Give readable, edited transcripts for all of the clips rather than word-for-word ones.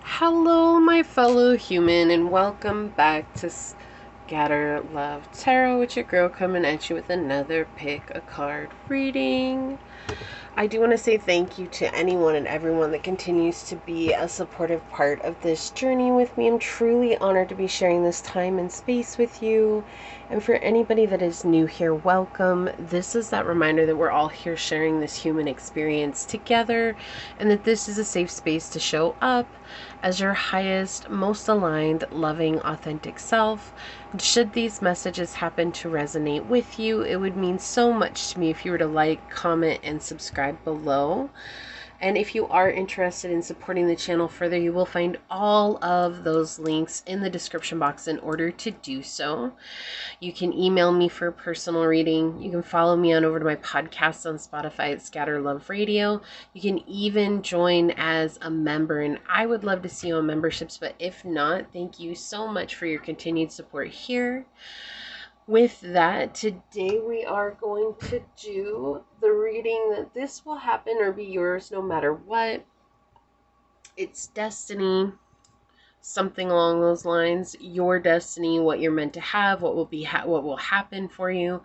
Hello, my fellow human, and welcome back to Scatter Love Tarot with your girl coming at you with another pick a card reading. I do want to say thank you to anyone and everyone that continues to be a supportive part of this journey with me. I'm truly honored to be sharing this time and space with you. And for anybody that is new here, welcome. This is that reminder that we're all here sharing this human experience together, and that this is a safe space to show up as your highest, most aligned, loving, authentic self. Should these messages happen to resonate with you, it would mean so much to me if you were to like, comment, and subscribe below. And if you are interested in supporting the channel further, you will find all of those links in the description box in order to do so. You can email me for a personal reading. You can follow me on over to my podcast on Spotify at Scatter Love Radio. You can even join as a member, and I would love to see you on memberships, but if not, thank you so much for your continued support here. With that, today we are going to do the reading that this will happen or be yours no matter what. It's destiny, something along those lines. Your destiny, what you're meant to have, what will happen for you.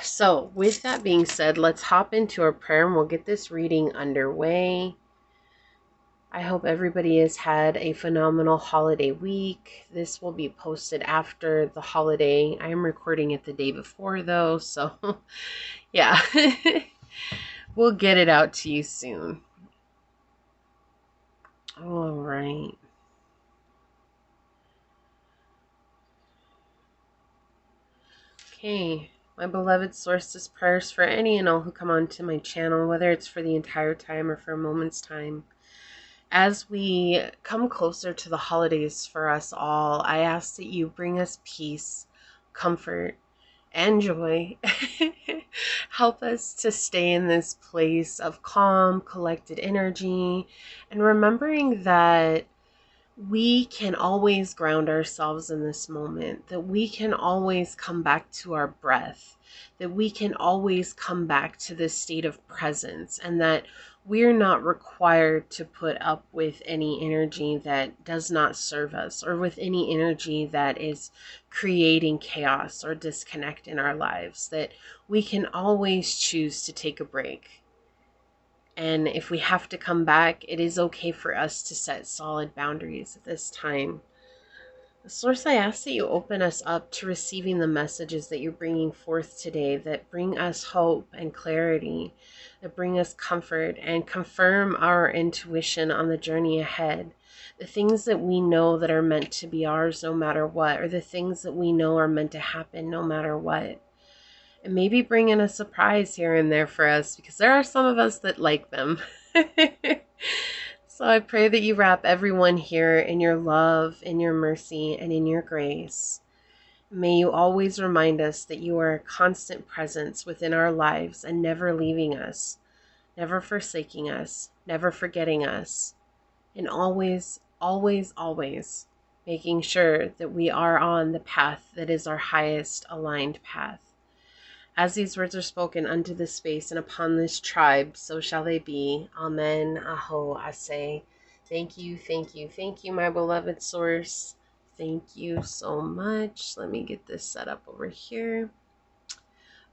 So, with that being said, let's hop into our prayer and we'll get this reading underway. I hope everybody has had a phenomenal holiday week. This will be posted after the holiday. I am recording it the day before though, so yeah. We'll get it out to you soon. All right. Okay. My beloved source, this prayers for any and all who come onto my channel, whether it's for the entire time or for a moment's time. As we come closer to the holidays for us all, I ask that you bring us peace, comfort, and joy. Help us to stay in this place of calm, collected energy, and remembering that we can always ground ourselves in this moment, that we can always come back to our breath, that we can always come back to this state of presence, and that we're not required to put up with any energy that does not serve us, or with any energy that is creating chaos or disconnect in our lives, that we can always choose to take a break. And if we have to come back, it is okay for us to set solid boundaries at this time. Source, I ask that you open us up to receiving the messages that you're bringing forth today that bring us hope and clarity, that bring us comfort and confirm our intuition on the journey ahead. The things that we know that are meant to be ours no matter what, or the things that we know are meant to happen no matter what. And maybe bring in a surprise here and there for us, because there are some of us that like them. So I pray that you wrap everyone here in your love, in your mercy, and in your grace. May you always remind us that you are a constant presence within our lives and never leaving us, never forsaking us, never forgetting us, and always, always, always making sure that we are on the path that is our highest aligned path. As these words are spoken unto this space and upon this tribe, so shall they be. Amen. Aho, Ase. Thank you, thank you, thank you, my beloved source. Thank you so much. Let me get this set up over here.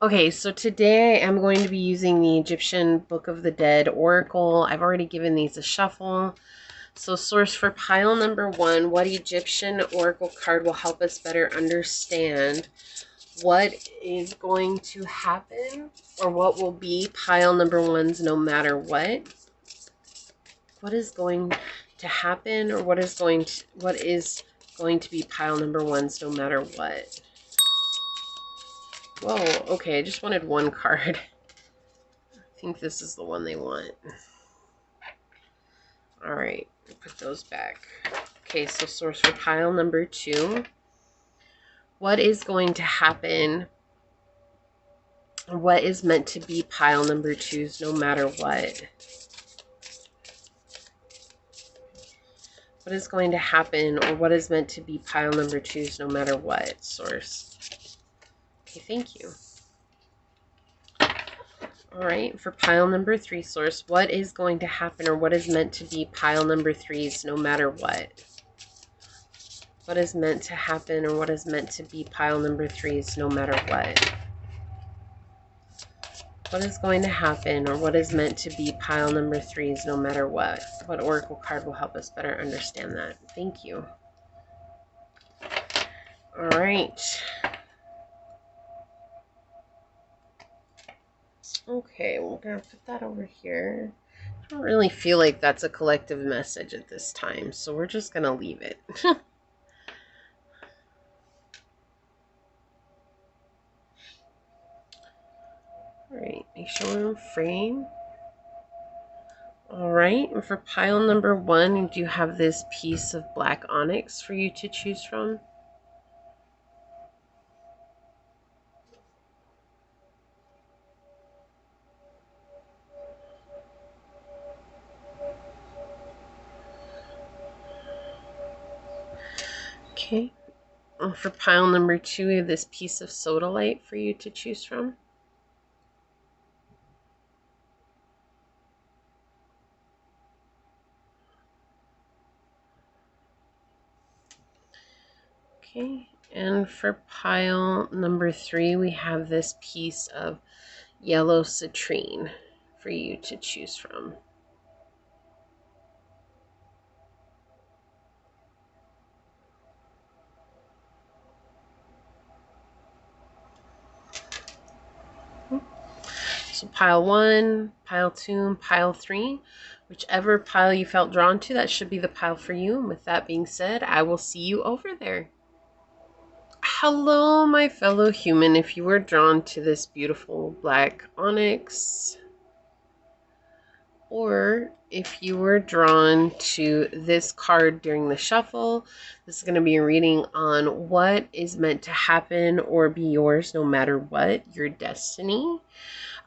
Okay, so today I'm going to be using the Egyptian Book of the Dead Oracle. I've already given these a shuffle. So source, for pile number 1, what Egyptian Oracle card will help us better understand what is going to happen, or what will be pile number 1's no matter what? What is going to happen, or what is going to be pile number 1's no matter what? Whoa, okay, I just wanted one card. I think this is the one they want. All right, put those back. Okay, so source, for pile number 2, what is going to happen? What is meant to be pile number 2's no matter what? What is going to happen, or what is meant to be pile number 2's no matter what, source? Okay, thank you. All right, for pile number 3, Source, what is going to happen or what is meant to be pile number 3's no matter what? What is meant to happen or what is meant to be pile number 3's no matter what? What is going to happen or what is meant to be pile number 3's no matter what? What oracle card will help us better understand that? Thank you. All right. Okay, we're going to put that over here. I don't really feel like that's a collective message at this time, so we're just going to leave it. Alright, make sure we're in frame. Alright, and for pile number 1, you do have this piece of black onyx for you to choose from. Okay. And for pile number 2, we have this piece of sodalite for you to choose from. Okay, and for pile number 3, we have this piece of yellow citrine for you to choose from. So pile 1, pile 2, and pile 3, whichever pile you felt drawn to, that should be the pile for you. And with that being said, I will see you over there. Hello, my fellow human. If you were drawn to this beautiful black onyx, or if you were drawn to this card during the shuffle, this is going to be a reading on what is meant to happen or be yours no matter what, your destiny.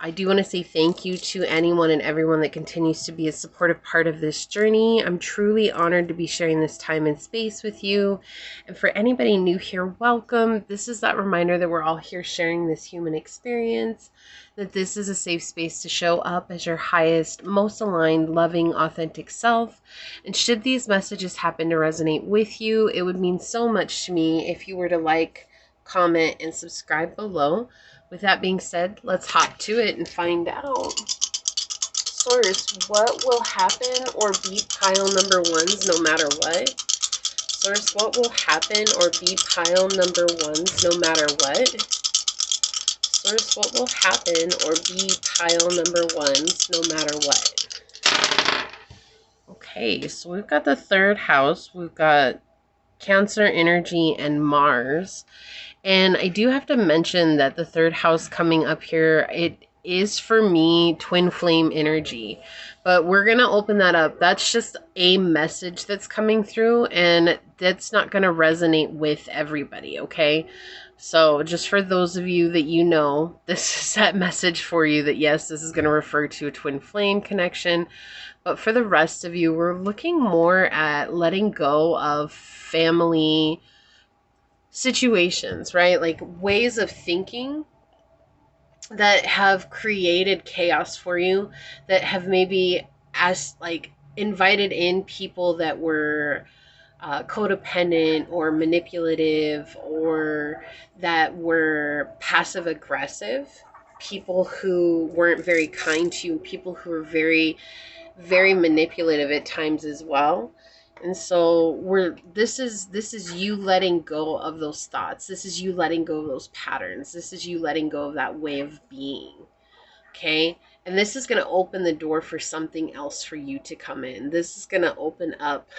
I do want to say thank you to anyone and everyone that continues to be a supportive part of this journey. I'm truly honored to be sharing this time and space with you. And for anybody new here, welcome. This is that reminder that we're all here sharing this human experience, that this is a safe space to show up as your highest, most aligned, loving, authentic self. And should these messages happen to resonate with you, it would mean so much to me if you were to like, comment, and subscribe below. With that being said, let's hop to it and find out. Source, what will happen or be pile number 1's no matter what? Source, what will happen or be pile number 1's no matter what? Source, what will happen or be pile number 1's no matter what? Okay, so we've got the 3rd house. We've got Cancer energy and Mars. And I do have to mention that the 3rd house coming up here, it is for me twin flame energy. But we're going to open that up. That's just a message that's coming through, and that's not going to resonate with everybody, okay? So just for those of you that you know, this is that message for you that yes, this is going to refer to a twin flame connection. But for the rest of you, we're looking more at letting go of family situations, right? Like ways of thinking that have created chaos for you, that have maybe invited in people that were codependent or manipulative, or that were passive aggressive, people who weren't very kind to you, people who were very, very manipulative at times as well. And so this is you letting go of those thoughts. This is you letting go of those patterns. This is you letting go of that way of being. Okay? And this is going to open the door for something else for you to come in. This is going to open up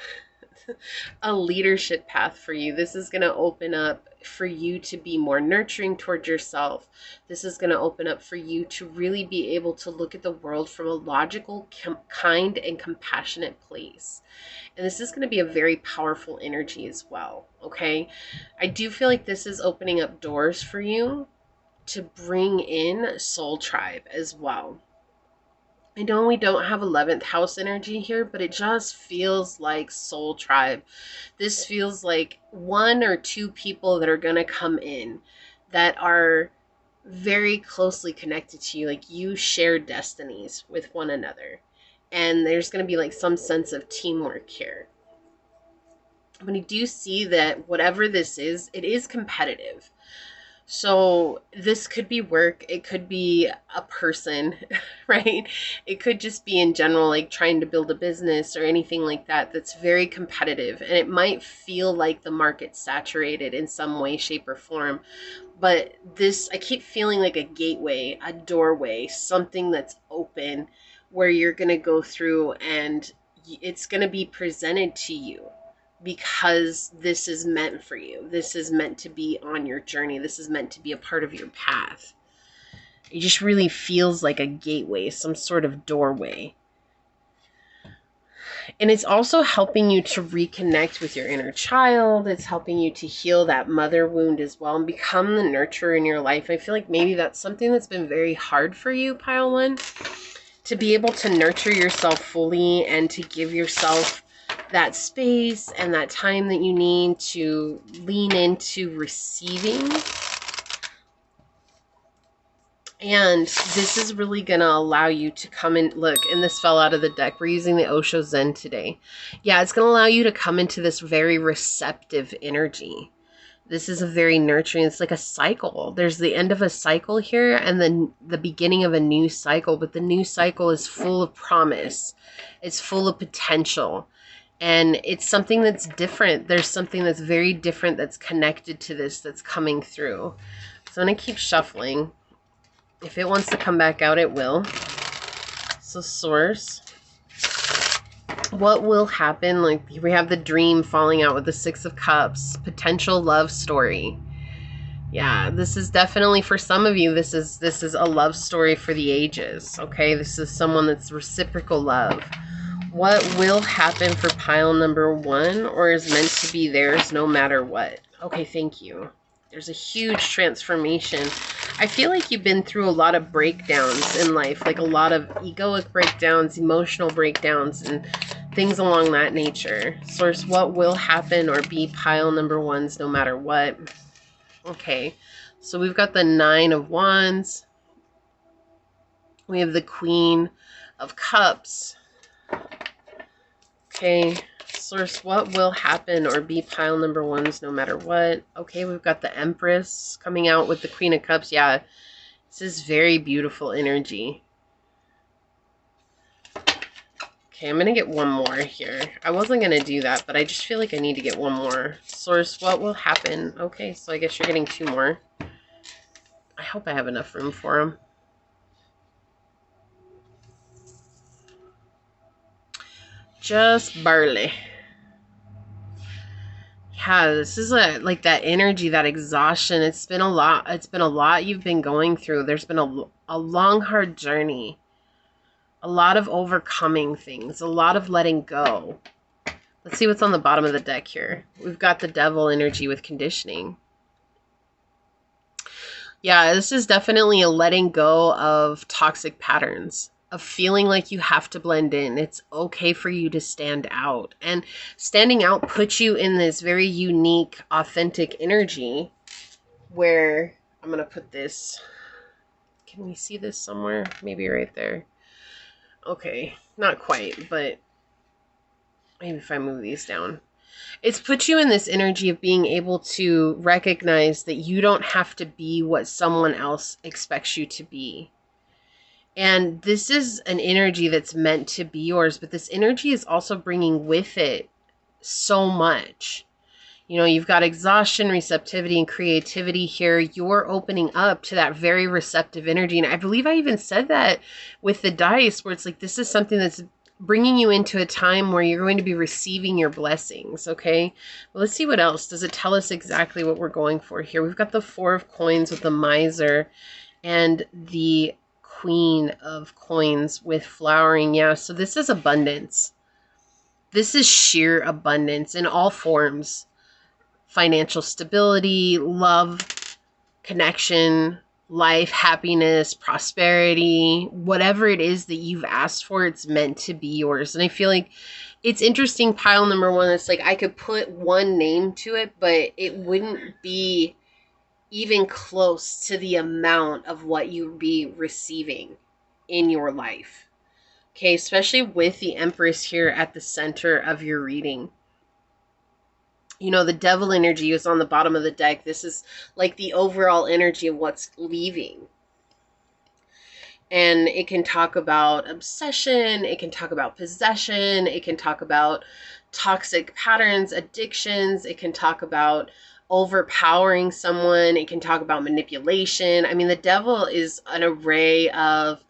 a leadership path for you. This is going to open up for you to be more nurturing towards yourself. This is going to open up for you to really be able to look at the world from a logical, kind, and compassionate place. And this is going to be a very powerful energy as well, okay? I do feel like this is opening up doors for you to bring in soul tribe as well. I know we don't have 11th house energy here, but it just feels like soul tribe. This feels like 1 or 2 people that are going to come in that are very closely connected to you. Like, you share destinies with one another. And there's going to be like some sense of teamwork here. When you do see that whatever this is, it is competitive. So this could be work, it could be a person, right? It could just be in general, like trying to build a business or anything like that that's very competitive. And it might feel like the market's saturated in some way, shape, or form. But this, I keep feeling like a gateway, a doorway, something that's open where you're going to go through and it's going to be presented to you because this is meant for you. This is meant to be on your journey. This is meant to be a part of your path. It just really feels like a gateway, some sort of doorway. And it's also helping you to reconnect with your inner child. It's helping you to heal that mother wound as well and become the nurturer in your life. I feel like maybe that's something that's been very hard for you, Pile 1, to be able to nurture yourself fully and to give yourself that space and that time that you need to lean into receiving. And this is really going to allow you to come in. Look, and this fell out of the deck. We're using the Osho Zen today. Yeah, it's going to allow you to come into this very receptive energy. This is a very nurturing, it's like a cycle. There's the end of a cycle here and then the beginning of a new cycle. But the new cycle is full of promise. It's full of potential. And it's something that's different. There's something that's very different that's connected to this that's coming through. So I'm going to keep shuffling. If it wants to come back out, it will. So Source, what will happen? Like, we have the dream falling out with the Six of Cups. Potential love story. Yeah, this is definitely for some of you. This is a love story for the ages. Okay, this is someone that's reciprocal love. What will happen for pile number 1 or is meant to be theirs no matter what? Okay, thank you. There's a huge transformation. I feel like you've been through a lot of breakdowns in life, like a lot of egoic breakdowns, emotional breakdowns, and things along that nature. Source, what will happen or be pile number 1's no matter what? Okay, so we've got the 9 of Wands. We have the Queen of Cups. Okay, Source, what will happen or be pile number 1's no matter what? Okay, we've got the Empress coming out with the Queen of Cups. Yeah, this is very beautiful energy. Okay, I'm going to get one more here. I wasn't going to do that, but I just feel like I need to get one more. Source, what will happen? Okay, so I guess you're getting 2 more. I hope I have enough room for them. Just barely. Yeah, this is like that energy, that exhaustion. It's been a lot. It's been a lot you've been going through. There's been a long, hard journey. A lot of overcoming things. A lot of letting go. Let's see what's on the bottom of the deck here. We've got the Devil energy with conditioning. Yeah, this is definitely a letting go of toxic patterns. Of feeling like you have to blend in. It's okay for you to stand out. And standing out puts you in this very unique, authentic energy where I'm going to put this. Can we see this somewhere? Maybe right there. Okay, not quite, but maybe if I move these down. It's put you in this energy of being able to recognize that you don't have to be what someone else expects you to be. And this is an energy that's meant to be yours, but this energy is also bringing with it so much. You know, you've got exhaustion, receptivity, and creativity here. You're opening up to that very receptive energy. And I believe I even said that with the dice, where it's like, this is something that's bringing you into a time where you're going to be receiving your blessings, okay? Well, let's see what else. Does it tell us exactly what we're going for here? We've got the 4 of Coins with the Miser and the Queen of Coins with flowering. Yeah, so this is abundance. This is sheer abundance in all forms. Financial stability, love, connection, life, happiness, prosperity, whatever it is that you've asked for, it's meant to be yours. And I feel like it's interesting, pile number 1, it's like I could put one name to it, but it wouldn't be even close to the amount of what you'd be receiving in your life. Okay, especially with the Empress here at the center of your reading. You know, the devil energy is on the bottom of the deck. This is like the overall energy of what's leaving. And it can talk about obsession, it can talk about possession, it can talk about toxic patterns, addictions, it can talk about overpowering someone, it can talk about manipulation. I mean, the devil is an array of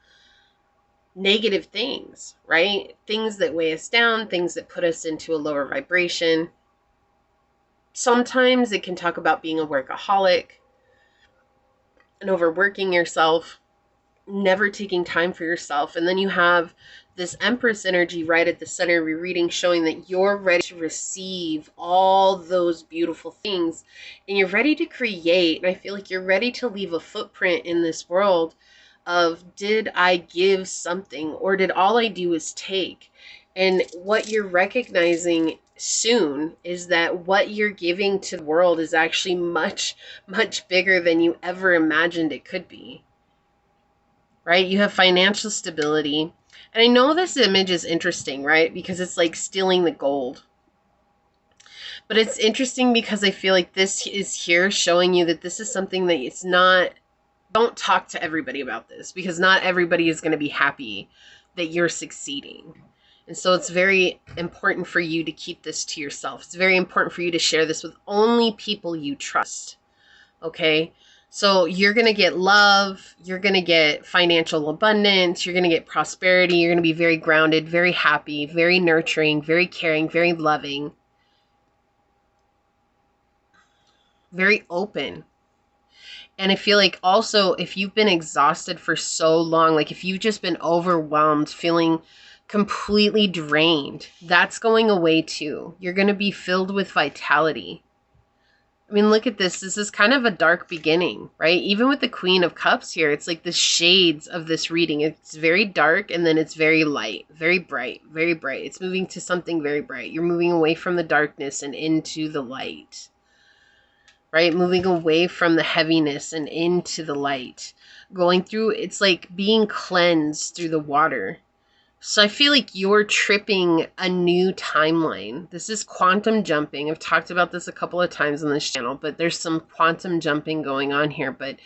negative things, right? Things that weigh us down, things that put us into a lower vibration. Sometimes it can talk about being a workaholic and overworking yourself, never taking time for yourself. And then you have this Empress energy right at the center of your reading, showing that you're ready to receive all those beautiful things and you're ready to create. And I feel like you're ready to leave a footprint in this world of, did I give something or did all I do is take? And what you're recognizing soon is that what you're giving to the world is actually much, much bigger than you ever imagined it could be. Right? You have financial stability. And I know this image is interesting, right? Because it's like stealing the gold. But it's interesting because I feel like this is here showing you that this is something that it's not, don't talk to everybody about this, because not everybody is going to be happy that you're succeeding. And so it's very important for you to keep this to yourself. It's very important for you to share this with only people you trust. Okay? So you're going to get love, you're going to get financial abundance, you're going to get prosperity, you're going to be very grounded, very happy, very nurturing, very caring, very loving, very open. And I feel like also if you've been exhausted for so long, like if you've just been overwhelmed, feeling completely drained, that's going away too. You're going to be filled with vitality. I mean, look at this. This is kind of a dark beginning, right? Even with the Queen of Cups here, it's like the shades of this reading. It's very dark and then it's very light, very bright, very bright. It's moving to something very bright. You're moving away from the darkness and into the light, right? Moving away from the heaviness and into the light. Going through, it's like being cleansed through the water. So I feel like you're tripping a new timeline. This is quantum jumping. I've talked about this a couple of times on this channel, but there's some quantum jumping going on here. But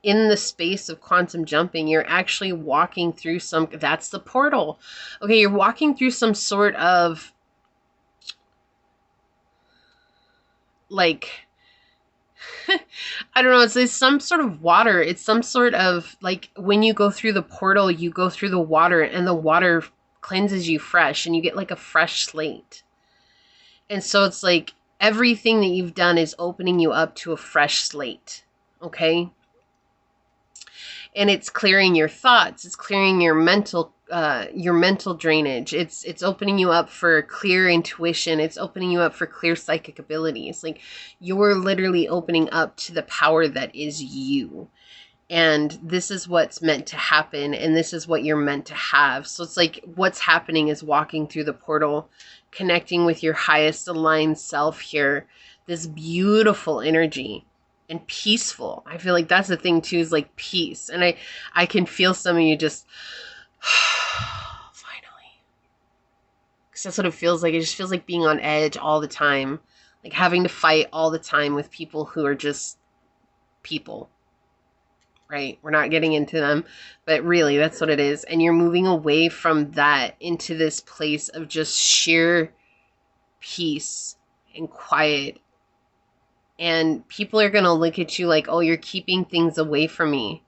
in the space of quantum jumping, you're actually walking through some, that's the portal. Okay, you're walking through some sort of like, I don't know, it's some sort of water. It's some sort of like when you go through the portal, you go through the water and the water cleanses you fresh and you get like a fresh slate. And so it's like everything that you've done is opening you up to a fresh slate. Okay. And it's clearing your thoughts. It's clearing your mental drainage. It's opening you up for clear intuition. It's opening you up for clear psychic abilities. Like you're literally opening up to the power that is you. And this is what's meant to happen. And this is what you're meant to have. So it's like what's happening is walking through the portal, connecting with your highest aligned self here. This beautiful energy. And peaceful. I feel like that's the thing too, is like peace. And I can feel some of you just finally. Because that's what it feels like. It just feels like being on edge all the time. Like having to fight all the time with people who are just people. Right? We're not getting into them. But really, that's what it is. And you're moving away from that into this place of just sheer peace and quiet. And people are going to look at you like, oh, you're keeping things away from me.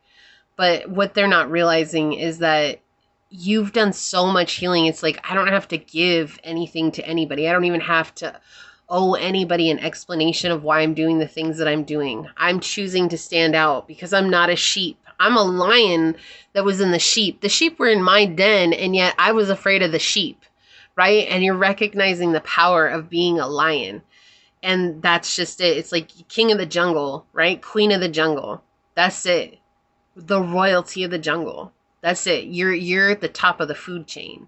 But what they're not realizing is that you've done so much healing. It's like, I don't have to give anything to anybody. I don't even have to owe anybody an explanation of why I'm doing the things that I'm doing. I'm choosing to stand out because I'm not a sheep. I'm a lion that was in the sheep. The sheep were in my den, and yet I was afraid of the sheep, right? And you're recognizing the power of being a lion. And that's just it. It's like king of the jungle, right? Queen of the jungle. That's it. The royalty of the jungle. That's it. You're at the top of the food chain.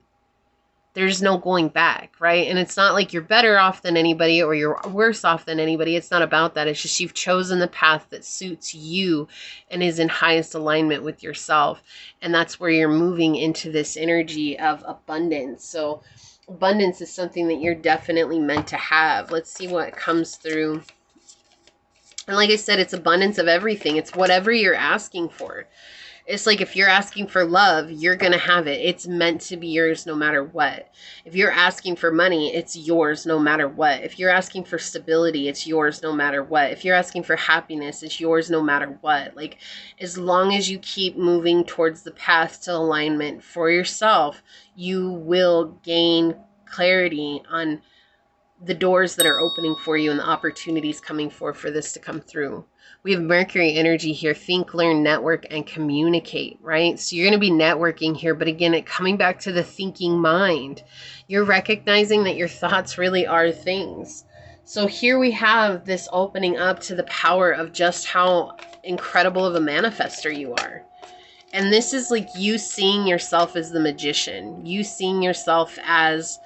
there's no going back, right? And it's not like you're better off than anybody or you're worse off than anybody. It's not about that. It's just you've chosen the path that suits you and is in highest alignment with yourself. And that's where you're moving into this energy of abundance. So abundance is something that you're definitely meant to have. Let's see what comes through. And like I said, it's abundance of everything. It's whatever you're asking for. It's like if you're asking for love, you're going to have it. It's meant to be yours no matter what. If you're asking for money, it's yours no matter what. If you're asking for stability, it's yours no matter what. If you're asking for happiness, it's yours no matter what. Like, as long as you keep moving towards the path to alignment for yourself, you will gain clarity on the doors that are opening for you and the opportunities coming for this to come through. We have Mercury energy here. Think, learn, network, and communicate, right? So you're going to be networking here. But again, coming back to the thinking mind, you're recognizing that your thoughts really are things. So here we have this opening up to the power of just how incredible of a manifester you are. And this is like you seeing yourself as the magician. You seeing yourself as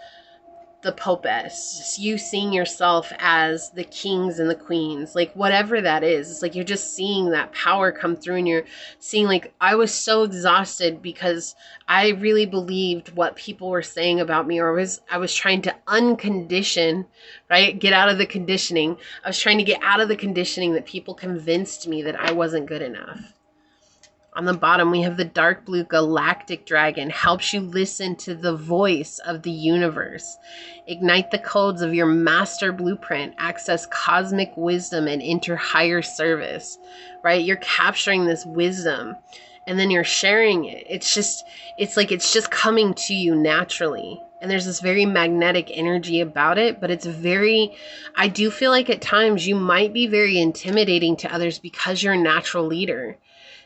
the popess, you seeing yourself as the kings and the queens, like whatever that is. It's like you're just seeing that power come through, and you're seeing like, I was so exhausted because I really believed what people were saying about me, or I was trying to uncondition, right? Get out of the conditioning. I was trying to get out of the conditioning that people convinced me that I wasn't good enough. On the bottom, we have the dark blue galactic dragon. Helps you listen to the voice of the universe. Ignite the codes of your master blueprint. Access cosmic wisdom and enter higher service, right? You're capturing this wisdom and then you're sharing it. It's just coming to you naturally. And there's this very magnetic energy about it, but I do feel like at times you might be very intimidating to others because you're a natural leader.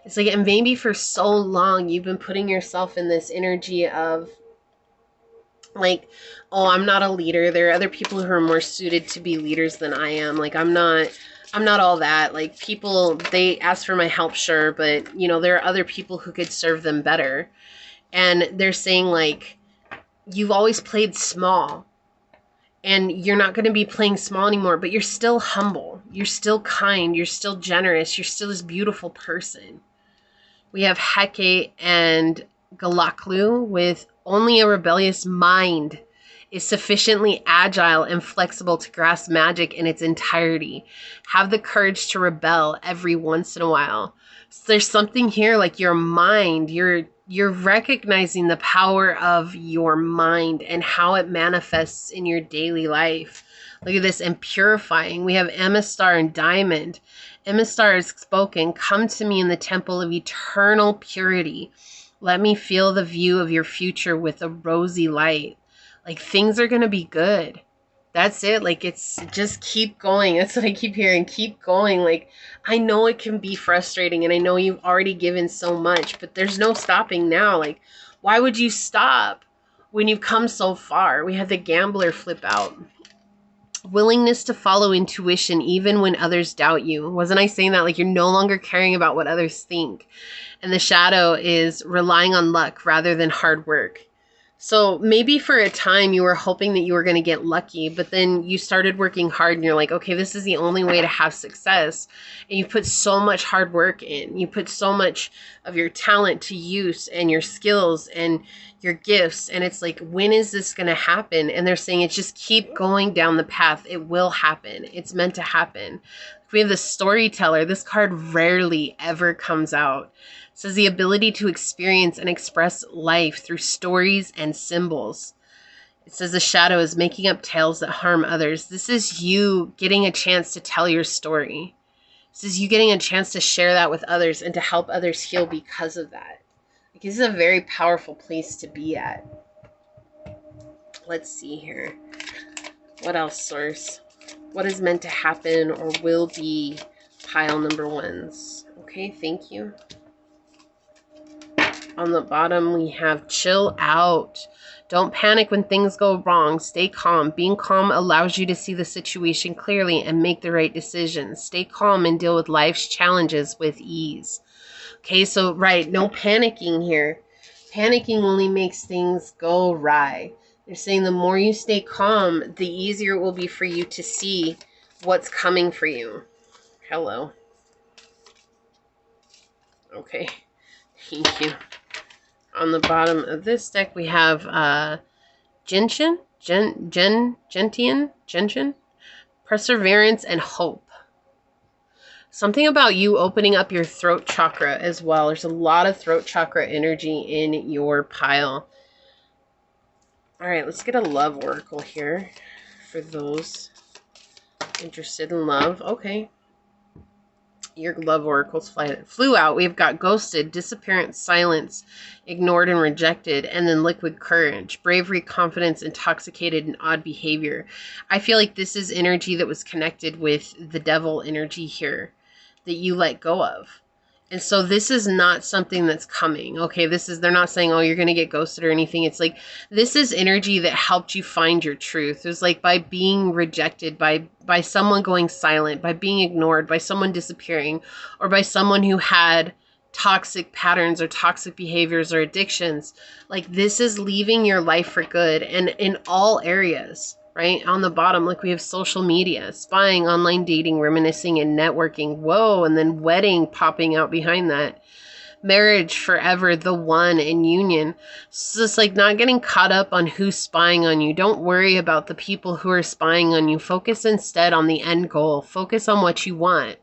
It's like, and maybe for so long you've been putting yourself in this energy of like, oh, I'm not a leader. There are other people who are more suited to be leaders than I am. Like, I'm not all that. Like, people, they ask for my help, sure, but you know, there are other people who could serve them better. And they're saying like, you've always played small. And you're not going to be playing small anymore, but you're still humble. You're still kind. You're still generous. You're still this beautiful person. We have Hecate and Galaklu with only a rebellious mind is sufficiently agile and flexible to grasp magic in its entirety. Have the courage to rebel every once in a while. So there's something here like your mind, you're recognizing the power of your mind and how it manifests in your daily life. Look at this, and purifying. We have Emma Star and Diamond. Emma Star has spoken, come to me in the temple of eternal purity. Let me feel the view of your future with a rosy light. Like, things are going to be good. That's it. Like, it's just keep going. That's what I keep hearing. Keep going. Like, I know it can be frustrating and I know you've already given so much, but there's no stopping now. Like, why would you stop when you've come so far? We had the Gambler flip out. Willingness to follow intuition even when others doubt you. Wasn't I saying that? Like, you're no longer caring about what others think. And the Shadow is relying on luck rather than hard work. So maybe for a time you were hoping that you were going to get lucky, but then you started working hard and you're like, okay, this is the only way to have success. And you put so much hard work in. You put so much of your talent to use and your skills and your gifts. And it's like, when is this going to happen? And they're saying, it's just keep going down the path. It will happen. It's meant to happen. We have the Storyteller. This card rarely ever comes out. It says the ability to experience and express life through stories and symbols. It says the Shadow is making up tales that harm others. This is you getting a chance to tell your story. This is you getting a chance to share that with others and to help others heal because of that. Like, this is a very powerful place to be at. Let's see here. What else, Source? What is meant to happen or will be pile number ones? Okay, thank you. On the bottom, we have chill out. Don't panic when things go wrong. Stay calm. Being calm allows you to see the situation clearly and make the right decisions. Stay calm and deal with life's challenges with ease. Okay, so, right, no panicking here. Panicking only makes things go awry. They're saying the more you stay calm, the easier it will be for you to see what's coming for you. Hello. Okay. Thank you. On the bottom of this deck, we have Gentian, perseverance and hope. Something about you opening up your throat chakra as well. There's a lot of throat chakra energy in your pile. All right, let's get a love oracle here for those interested in love. Okay. Your love oracles flew out. We've got ghosted, disappearance, silence, ignored and rejected, and then liquid courage, bravery, confidence, intoxicated, and odd behavior. I feel like this is energy that was connected with the devil energy here that you let go of. And so this is not something that's coming. Okay, they're not saying, oh, you're going to get ghosted or anything. It's like, this is energy that helped you find your truth. It was like by being rejected, by someone going silent, by being ignored, by someone disappearing, or by someone who had toxic patterns or toxic behaviors or addictions. Like, this is leaving your life for good, and in all areas. Right on the bottom, like we have social media, spying, online dating, reminiscing, and networking. Whoa, and then wedding popping out behind that. Marriage, forever, the one, and union. So it's like not getting caught up on who's spying on you. Don't worry about the people who are spying on you. Focus instead on the end goal. Focus on what you want.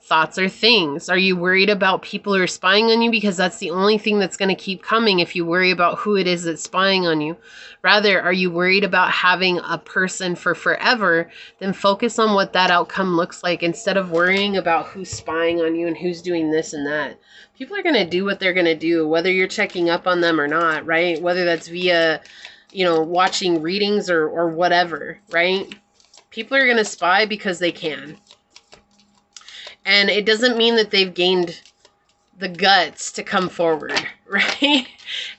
Thoughts or things. Are you worried about people who are spying on you? Because that's the only thing that's going to keep coming if you worry about who it is that's spying on you. Rather, are you worried about having a person for forever? Then focus on what that outcome looks like instead of worrying about who's spying on you and who's doing this and that. People are going to do what they're going to do, whether you're checking up on them or not, right? Whether that's via, watching readings or whatever, right? People are going to spy because they can. And it doesn't mean that they've gained the guts to come forward, right?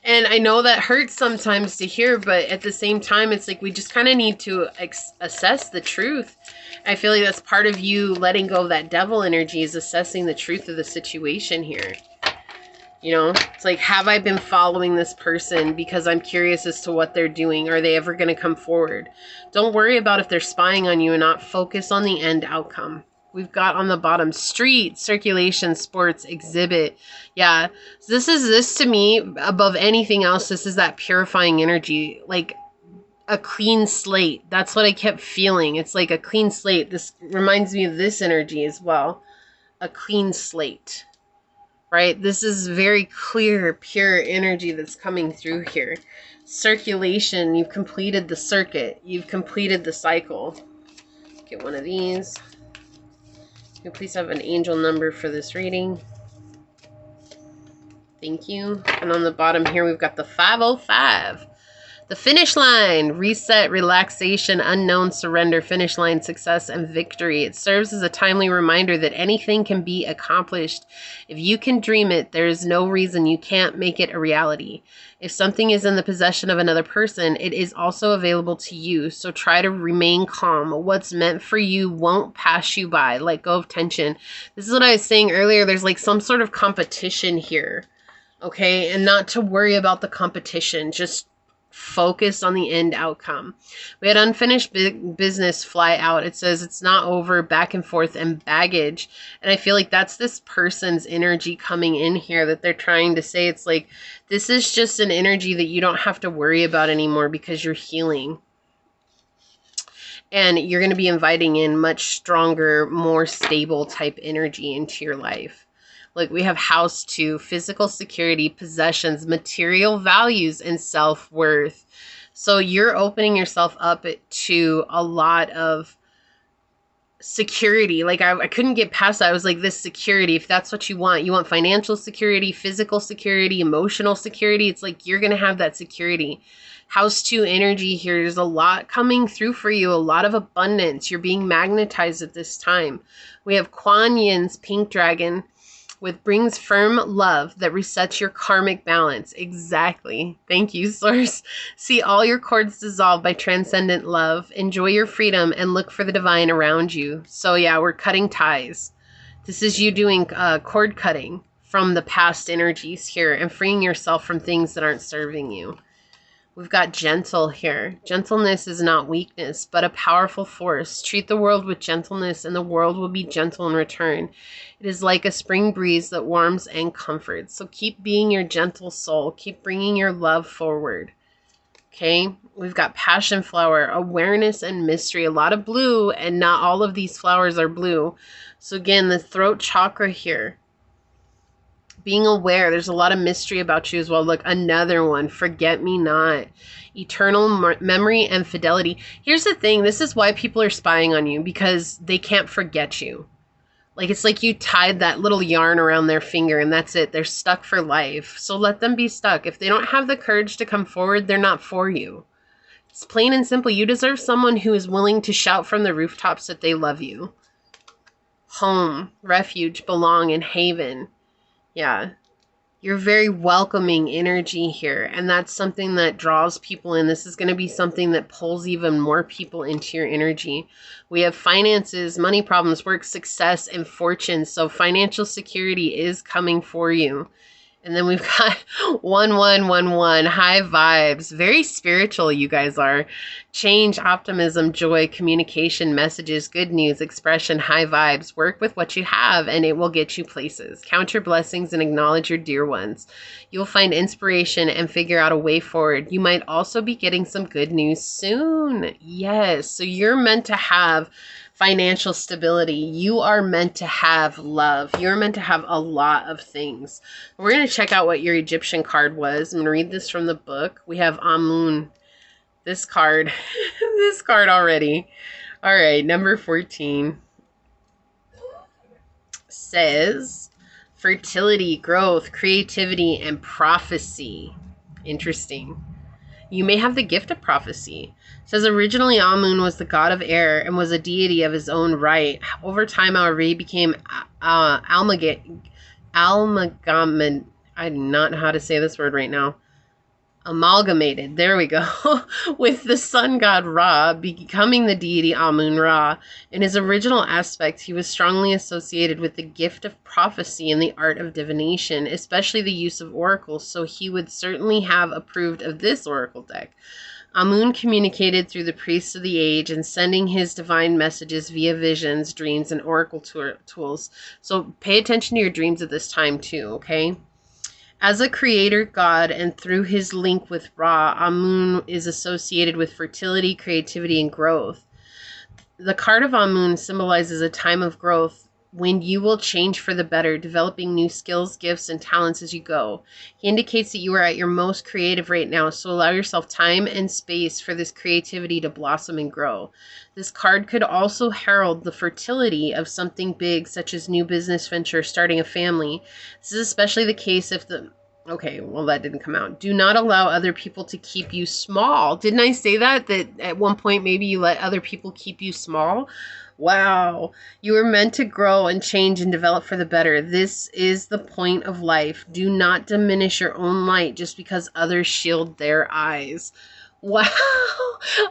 And I know that hurts sometimes to hear, but at the same time, it's like we just kind of need to assess the truth. I feel like that's part of you letting go of that devil energy, is assessing the truth of the situation here. It's like, have I been following this person because I'm curious as to what they're doing? Are they ever going to come forward? Don't worry about if they're spying on you and not focus on the end outcome. We've got on the bottom, street, circulation, sports, exhibit. Yeah, this to me, above anything else, this is that purifying energy, like a clean slate. That's what I kept feeling. It's like a clean slate. This reminds me of this energy as well. A clean slate, right? This is very clear, pure energy that's coming through here. Circulation, you've completed the circuit. You've completed the cycle. Get one of these. Can you please have an angel number for this reading? Thank you. And on the bottom here, we've got the 505. The finish line, reset, relaxation, unknown, surrender, finish line, success, and victory. It serves as a timely reminder that anything can be accomplished. If you can dream it, there is no reason you can't make it a reality. If something is in the possession of another person, it is also available to you. So try to remain calm. What's meant for you won't pass you by. Let go of tension. This is what I was saying earlier. There's like some sort of competition here. Okay? And not to worry about the competition. Just focus on the end outcome. We had unfinished business fly out. It says it's not over, back and forth, and baggage. And I feel like that's this person's energy coming in here that they're trying to say. It's like, this is just an energy that you don't have to worry about anymore because you're healing. And you're going to be inviting in much stronger, more stable type energy into your life. Like we have house 2, physical security, possessions, material values, and self-worth. So you're opening yourself up to a lot of security. Like I couldn't get past that. I was like, this security, if that's what you want financial security, physical security, emotional security. It's like you're going to have that security. House 2 energy here. There's a lot coming through for you. A lot of abundance. You're being magnetized at this time. We have Kuan Yin's pink dragon, with brings firm love that resets your karmic balance. Exactly. Thank you, Source. See all your cords dissolve by transcendent love. Enjoy your freedom and look for the divine around you. So yeah, we're cutting ties. This is you doing cord cutting from the past energies here and freeing yourself from things that aren't serving you. We've got gentle here. Gentleness is not weakness, but a powerful force. Treat the world with gentleness, and the world will be gentle in return. It is like a spring breeze that warms and comforts. So keep being your gentle soul. Keep bringing your love forward. Okay, we've got passion flower, awareness and mystery. A lot of blue, and not all of these flowers are blue. So again, the throat chakra here. Being aware, there's a lot of mystery about you as well. Look, another one, forget me not. Eternal memory and fidelity. Here's the thing, this is why people are spying on you, because they can't forget you. Like, it's like you tied that little yarn around their finger and that's it. They're stuck for life. So let them be stuck. If they don't have the courage to come forward, they're not for you. It's plain and simple. You deserve someone who is willing to shout from the rooftops that they love you. Home, refuge, belong, and haven. Yeah. You're very welcoming energy here, and that's something that draws people in. This is going to be something that pulls even more people into your energy. We have finances, money problems, work, success, and fortune. So financial security is coming for you. And then we've got 1111, high vibes, very spiritual you guys are. Change, optimism, joy, communication, messages, good news, expression, high vibes. Work with what you have and it will get you places. Count your blessings and acknowledge your dear ones. You'll find inspiration and figure out a way forward. You might also be getting some good news soon. Yes, so you're meant to have financial stability. You are meant to have love. You're meant to have a lot of things. We're going to check out what your Egyptian card was. I'm going to read this from the book. We have Amun. This card. This card already. All right, number 14 says fertility, growth, creativity, and prophecy. Interesting. You may have the gift of prophecy. It says originally Amun was the god of air and was a deity of his own right. Over time, however, he became amalgamated. I do not know how to say this word right now. Amalgamated, there we go, with the sun god Ra, becoming the deity Amun-Ra. In his original aspect, he was strongly associated with the gift of prophecy and the art of divination, especially the use of oracles, so he would certainly have approved of this oracle deck. Amun communicated through the priests of the age and sending his divine messages via visions, dreams, and oracle tools. So pay attention to your dreams at this time too, okay? As a creator god and through his link with Ra, Amun is associated with fertility, creativity, and growth. The card of Amun symbolizes a time of growth when you will change for the better, developing new skills, gifts, and talents as you go. He indicates that you are at your most creative right now, so allow yourself time and space for this creativity to blossom and grow. This card could also herald the fertility of something big, such as new business venture, starting a family. This is especially the case if the... Okay, well, that didn't come out. Do not allow other people to keep you small. Didn't I say that? That at one point maybe you let other people keep you small? Wow. You are meant to grow and change and develop for the better. This is the point of life. Do not diminish your own light just because others shield their eyes. Wow.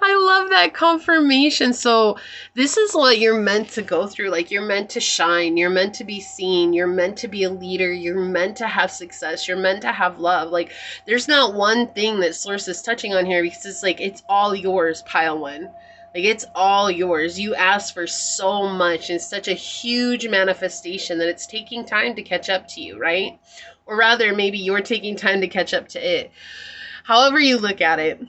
I love that confirmation. So this is what you're meant to go through. Like, you're meant to shine. You're meant to be seen. You're meant to be a leader. You're meant to have success. You're meant to have love. Like, there's not one thing that Source is touching on here, because it's like, it's all yours, pile one. Like, it's all yours. You asked for so much. It's such a huge manifestation that it's taking time to catch up to you, right? Or rather, maybe you're taking time to catch up to it. However you look at it,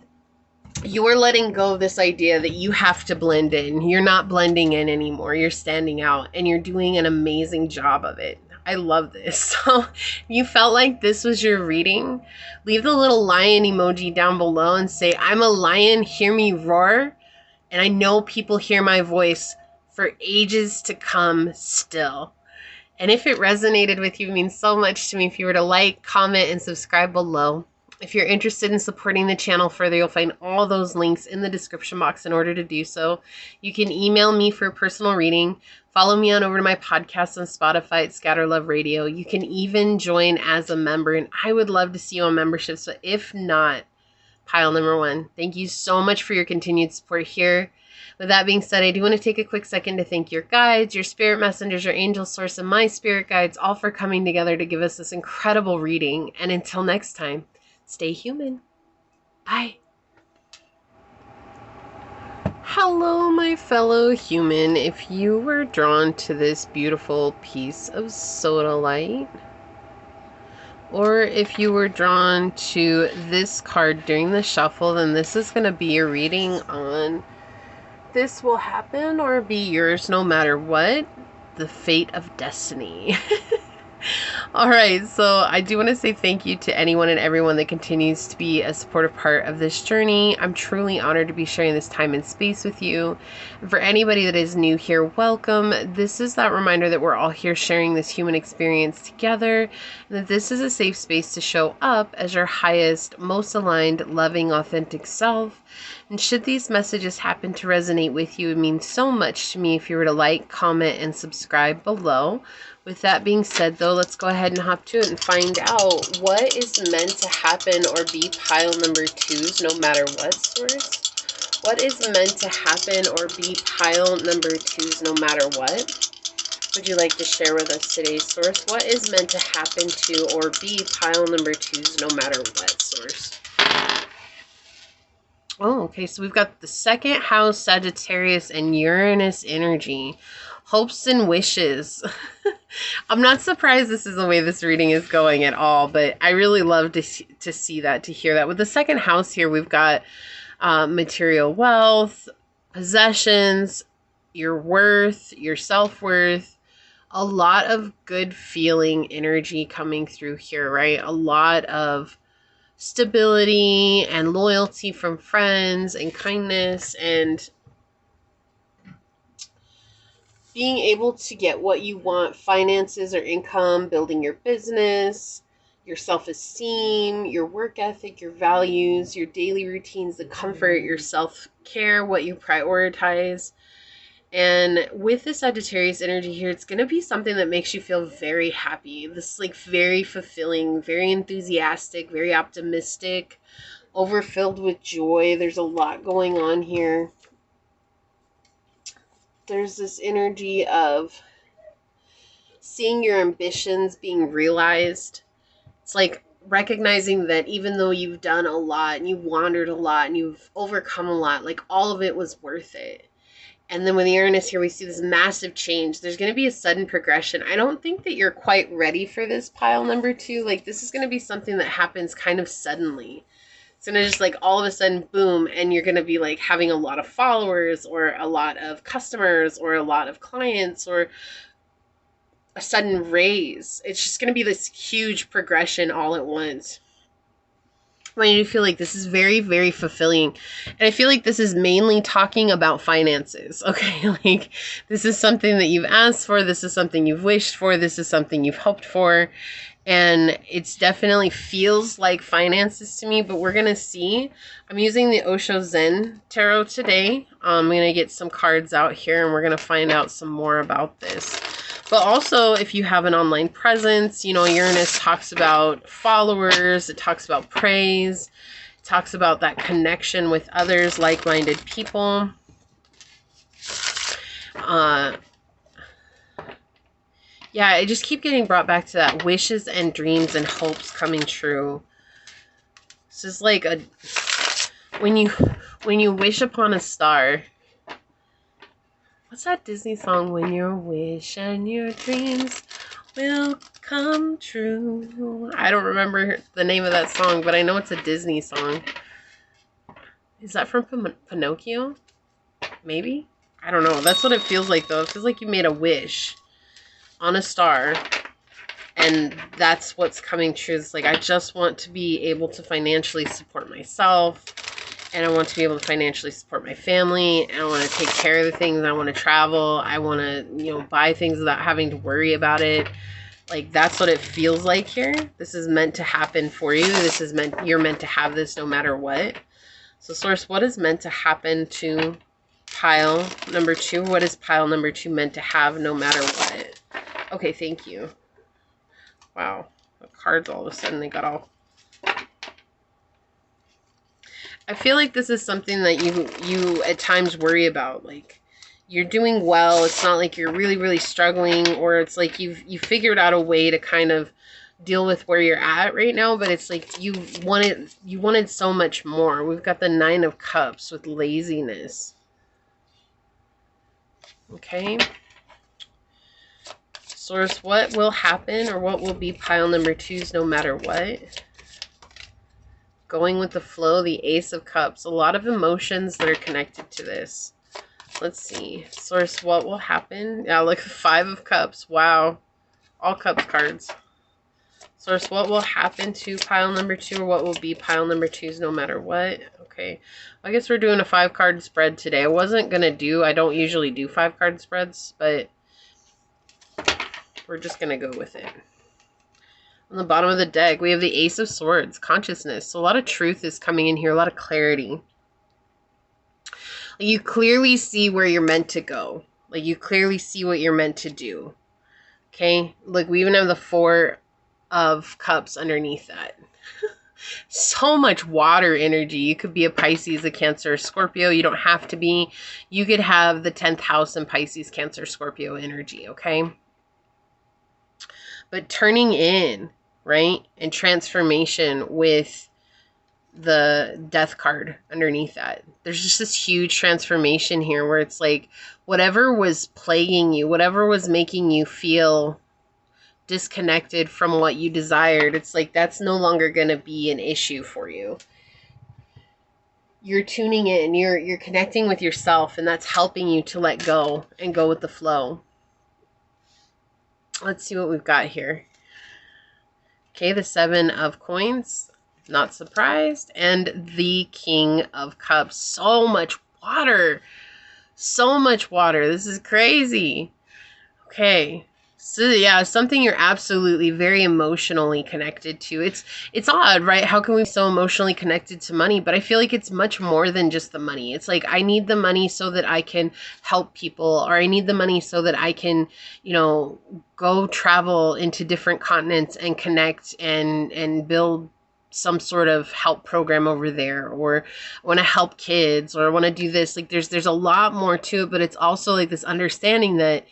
you're letting go of this idea that you have to blend in. You're not blending in anymore. You're standing out, and you're doing an amazing job of it. I love this. So if you felt like this was your reading, leave the little lion emoji down below and say, I'm a lion, hear me roar. And I know people hear my voice for ages to come still. And if it resonated with you, it means so much to me. If you were to like, comment, and subscribe below. If you're interested in supporting the channel further, you'll find all those links in the description box in order to do so. You can email me for a personal reading. Follow me on over to my podcast on Spotify at Scatter Love Radio. You can even join as a member, and I would love to see you on membership. So if not, pile number one, thank you so much for your continued support here. With that being said, I do want to take a quick second to thank your guides, your spirit messengers, your angel source, and my spirit guides, all for coming together to give us this incredible reading. And until next time, stay human. Bye. Hello, my fellow human. If you were drawn to this beautiful piece of sodalite, or if you were drawn to this card during the shuffle, then this is going to be your reading on this will happen or be yours no matter what, the fate of destiny. All right, so I do want to say thank you to anyone and everyone that continues to be a supportive part of this journey. I'm truly honored to be sharing this time and space with you. And for anybody that is new here, welcome. This is that reminder that we're all here sharing this human experience together, and that this is a safe space to show up as your highest, most aligned, loving, authentic self. And should these messages happen to resonate with you, it means so much to me if you were to like, comment, and subscribe below. With that being said, though, let's go ahead and hop to it and find out what is meant to happen or be pile number 2's no matter what, source. What is meant to happen or be pile number 2's no matter what? Would you like to share with us today, source? What is meant to happen to or be pile number 2's no matter what, source? Oh, okay, so we've got the second house, Sagittarius, and Uranus energy. Hopes and wishes. I'm not surprised this is the way this reading is going at all, but I really love to see that, to hear that. With the second house here, we've got material wealth, possessions, your worth, your self-worth, a lot of good feeling energy coming through here, right? A lot of stability and loyalty from friends and kindness and being able to get what you want, finances or income, building your business, your self-esteem, your work ethic, your values, your daily routines, the comfort, your self-care, what you prioritize. And with the Sagittarius energy here, it's going to be something that makes you feel very happy. This like very fulfilling, very enthusiastic, very optimistic, overfilled with joy. There's a lot going on here. There's this energy of seeing your ambitions being realized. It's like recognizing that even though you've done a lot and you've wandered a lot and you've overcome a lot, like all of it was worth it. And then with Uranus here, we see this massive change. There's going to be a sudden progression. I don't think that you're quite ready for this pile number 2. Like this is going to be something that happens kind of suddenly. It's going to just like all of a sudden, boom, and you're going to be like having a lot of followers or a lot of customers or a lot of clients or a sudden raise. It's just going to be this huge progression all at once. I want you to feel like this is very, very fulfilling. And I feel like this is mainly talking about finances, okay? Like this is something that you've asked for. This is something you've wished for. This is something you've hoped for. And it's definitely feels like finances to me, but we're going to see. I'm using the Osho Zen Tarot today. I'm going to get some cards out here and we're going to find out some more about this. But also, if you have an online presence, you know, Uranus talks about followers. It talks about praise. It talks about that connection with others, like-minded people. Yeah, I just keep getting brought back to that wishes and dreams and hopes coming true. This is like a when you wish upon a star. What's that Disney song? When your wish and your dreams will come true. I don't remember the name of that song, but I know it's a Disney song. Is that from Pinocchio? Maybe? I don't know. That's what it feels like, though. It feels like you made a wish on a star, and that's what's coming true. It's like, I just want to be able to financially support myself, and I want to be able to financially support my family, and I want to take care of the things. I want to travel. I want to, you know, buy things without having to worry about it. Like, that's what it feels like here. This is meant to happen for you. This is meant, you're meant to have this no matter what. So, source, what is meant to happen to pile number 2? What is pile number 2 meant to have no matter what? Okay, thank you. Wow, the cards all of a sudden, they got all... I feel like this is something that you at times worry about. Like, you're doing well. It's not like you're really, really struggling, or it's like you figured out a way to kind of deal with where you're at right now, but it's like you wanted so much more. We've got the 9 of Cups with laziness. Okay. Source, what will happen or what will be pile number 2's no matter what? Going with the flow, the Ace of Cups. A lot of emotions that are connected to this. Let's see. Source, what will happen? Yeah, look, 5 of Cups. Wow. All Cups cards. Source, what will happen to pile number 2 or what will be pile number 2's no matter what? Okay. I guess we're doing a 5-card spread today. I don't usually do 5-card spreads, but we're just going to go with it. On the bottom of the deck, we have the Ace of Swords, consciousness. So a lot of truth is coming in here, a lot of clarity. You clearly see where you're meant to go. Like, you clearly see what you're meant to do. Okay? Look, we even have the 4 of Cups underneath that. So much water energy. You could be a Pisces, a Cancer, Scorpio. You don't have to be. You could have the 10th house in Pisces, Cancer, Scorpio energy, okay? But turning in, right? And transformation with the Death card underneath that. There's just this huge transformation here where it's like whatever was plaguing you, whatever was making you feel disconnected from what you desired, it's like that's no longer going to be an issue for you. You're tuning in, you're connecting with yourself, and that's helping you to let go and go with the flow. Let's see what we've got here. Okay, the 7 of Coins, not surprised, and the King of Cups. So much water. So much water. This is crazy. Okay. So yeah, something you're absolutely very emotionally connected to. It's odd, right? How can we be so emotionally connected to money? But I feel like it's much more than just the money. It's like I need the money so that I can help people, or I need the money so that I can, you know, go travel into different continents and connect and build some sort of help program over there, or I want to help kids, or I want to do this. Like there's a lot more to it, but it's also like this understanding that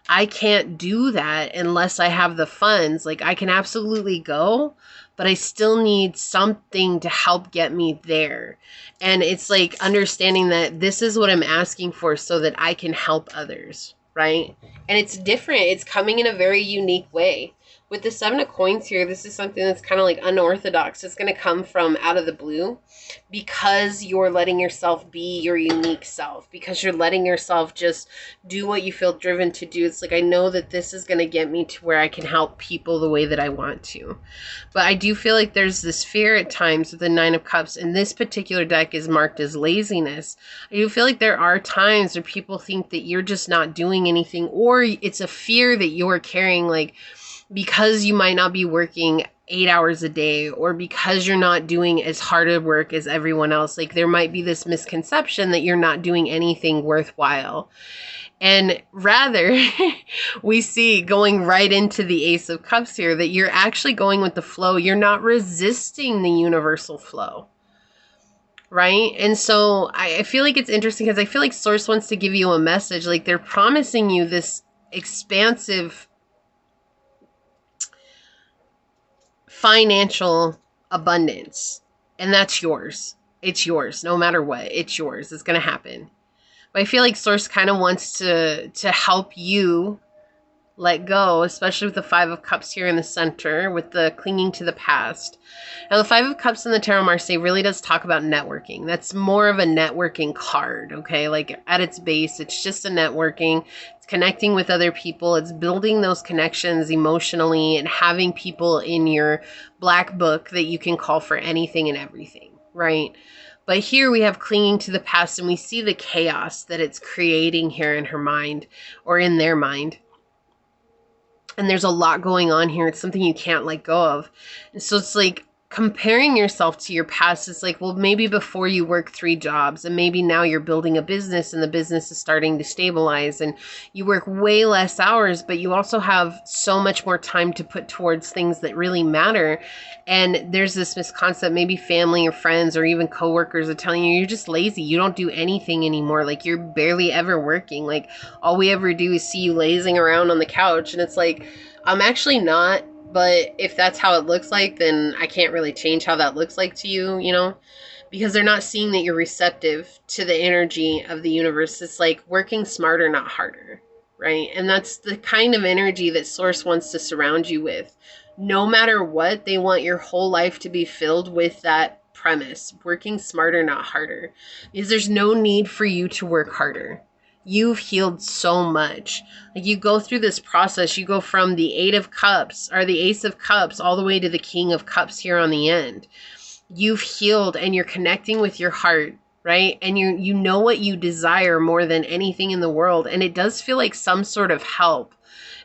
I can't do that unless I have the funds. Like I can absolutely go, but I still need something to help get me there. And it's like understanding that this is what I'm asking for so that I can help others, right? And it's different. It's coming in a very unique way. With the 7 of Coins here, this is something that's kind of like unorthodox. It's going to come from out of the blue because you're letting yourself be your unique self, because you're letting yourself just do what you feel driven to do. It's like, I know that this is going to get me to where I can help people the way that I want to. But I do feel like there's this fear at times with the 9 of Cups, and this particular deck is marked as laziness. I do feel like there are times where people think that you're just not doing anything, or it's a fear that you're carrying, like, because you might not be working 8 hours a day, or because you're not doing as hard of work as everyone else. Like there might be this misconception that you're not doing anything worthwhile. And rather, we see going right into the Ace of Cups here that you're actually going with the flow. You're not resisting the universal flow. Right? And so I feel like it's interesting because I feel like Source wants to give you a message. Like they're promising you this expansive financial abundance, and that's yours. It's yours no matter what. It's yours. It's going to happen. But I feel like Source kind of wants to help you let go, especially with the 5 of Cups here in the center, with the clinging to the past. Now, the 5 of Cups in the Tarot Marseille really does talk about networking. That's more of a networking card, okay? Like, at its base, it's just a networking. It's connecting with other people. It's building those connections emotionally and having people in your black book that you can call for anything and everything, right? But here we have clinging to the past, and we see the chaos that it's creating here in her mind, or in their mind. And there's a lot going on here. It's something you can't let go of. And so it's like comparing yourself to your past. It's like, well, maybe before you work 3 jobs, and maybe now you're building a business and the business is starting to stabilize and you work way less hours, but you also have so much more time to put towards things that really matter. And there's this misconcept, maybe family or friends or even coworkers are telling you, you're just lazy. You don't do anything anymore. Like you're barely ever working. Like all we ever do is see you lazing around on the couch. And it's like, I'm actually not. But if that's how it looks like, then I can't really change how that looks like to you, you know? because they're not seeing that you're receptive to the energy of the universe. It's like working smarter, not harder, right? And that's the kind of energy that Source wants to surround you with. No matter what, they want your whole life to be filled with that premise, working smarter, not harder, because there's no need for you to work harder. You've healed so much. Like, you go through this process, you go from the Eight of Cups or the Ace of Cups all the way to the King of Cups here on the end. You've healed and you're connecting with your heart, right? And you know what you desire more than anything in the world. And it does feel like some sort of help.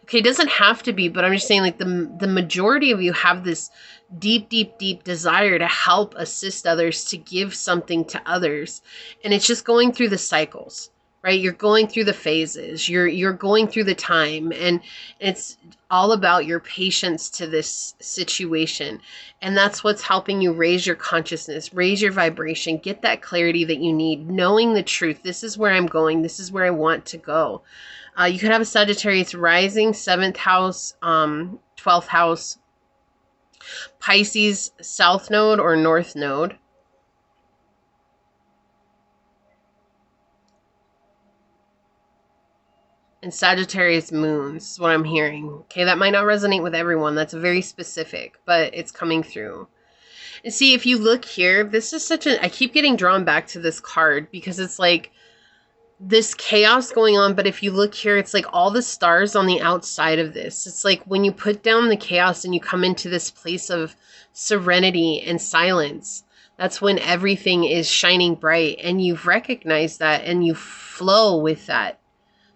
Okay, it doesn't have to be, but I'm just saying, like, the majority of you have this deep, deep, deep desire to help assist others, to give something to others. And it's just going through the cycles, right? You're going through the phases, you're going through the time, and it's all about your patience to this situation. And that's what's helping you raise your consciousness, raise your vibration, get that clarity that you need, knowing the truth. This is where I'm going. This is where I want to go. You could have a Sagittarius rising, 7th house, 12th house, Pisces, South Node or North Node. And Sagittarius moons is what I'm hearing. Okay, that might not resonate with everyone. That's very specific, but it's coming through. And see, if you look here, this is such a... I keep getting drawn back to this card because it's like this chaos going on. But if you look here, it's like all the stars on the outside of this. It's like when you put down the chaos and you come into this place of serenity and silence, that's when everything is shining bright. And you've recognized that and you flow with that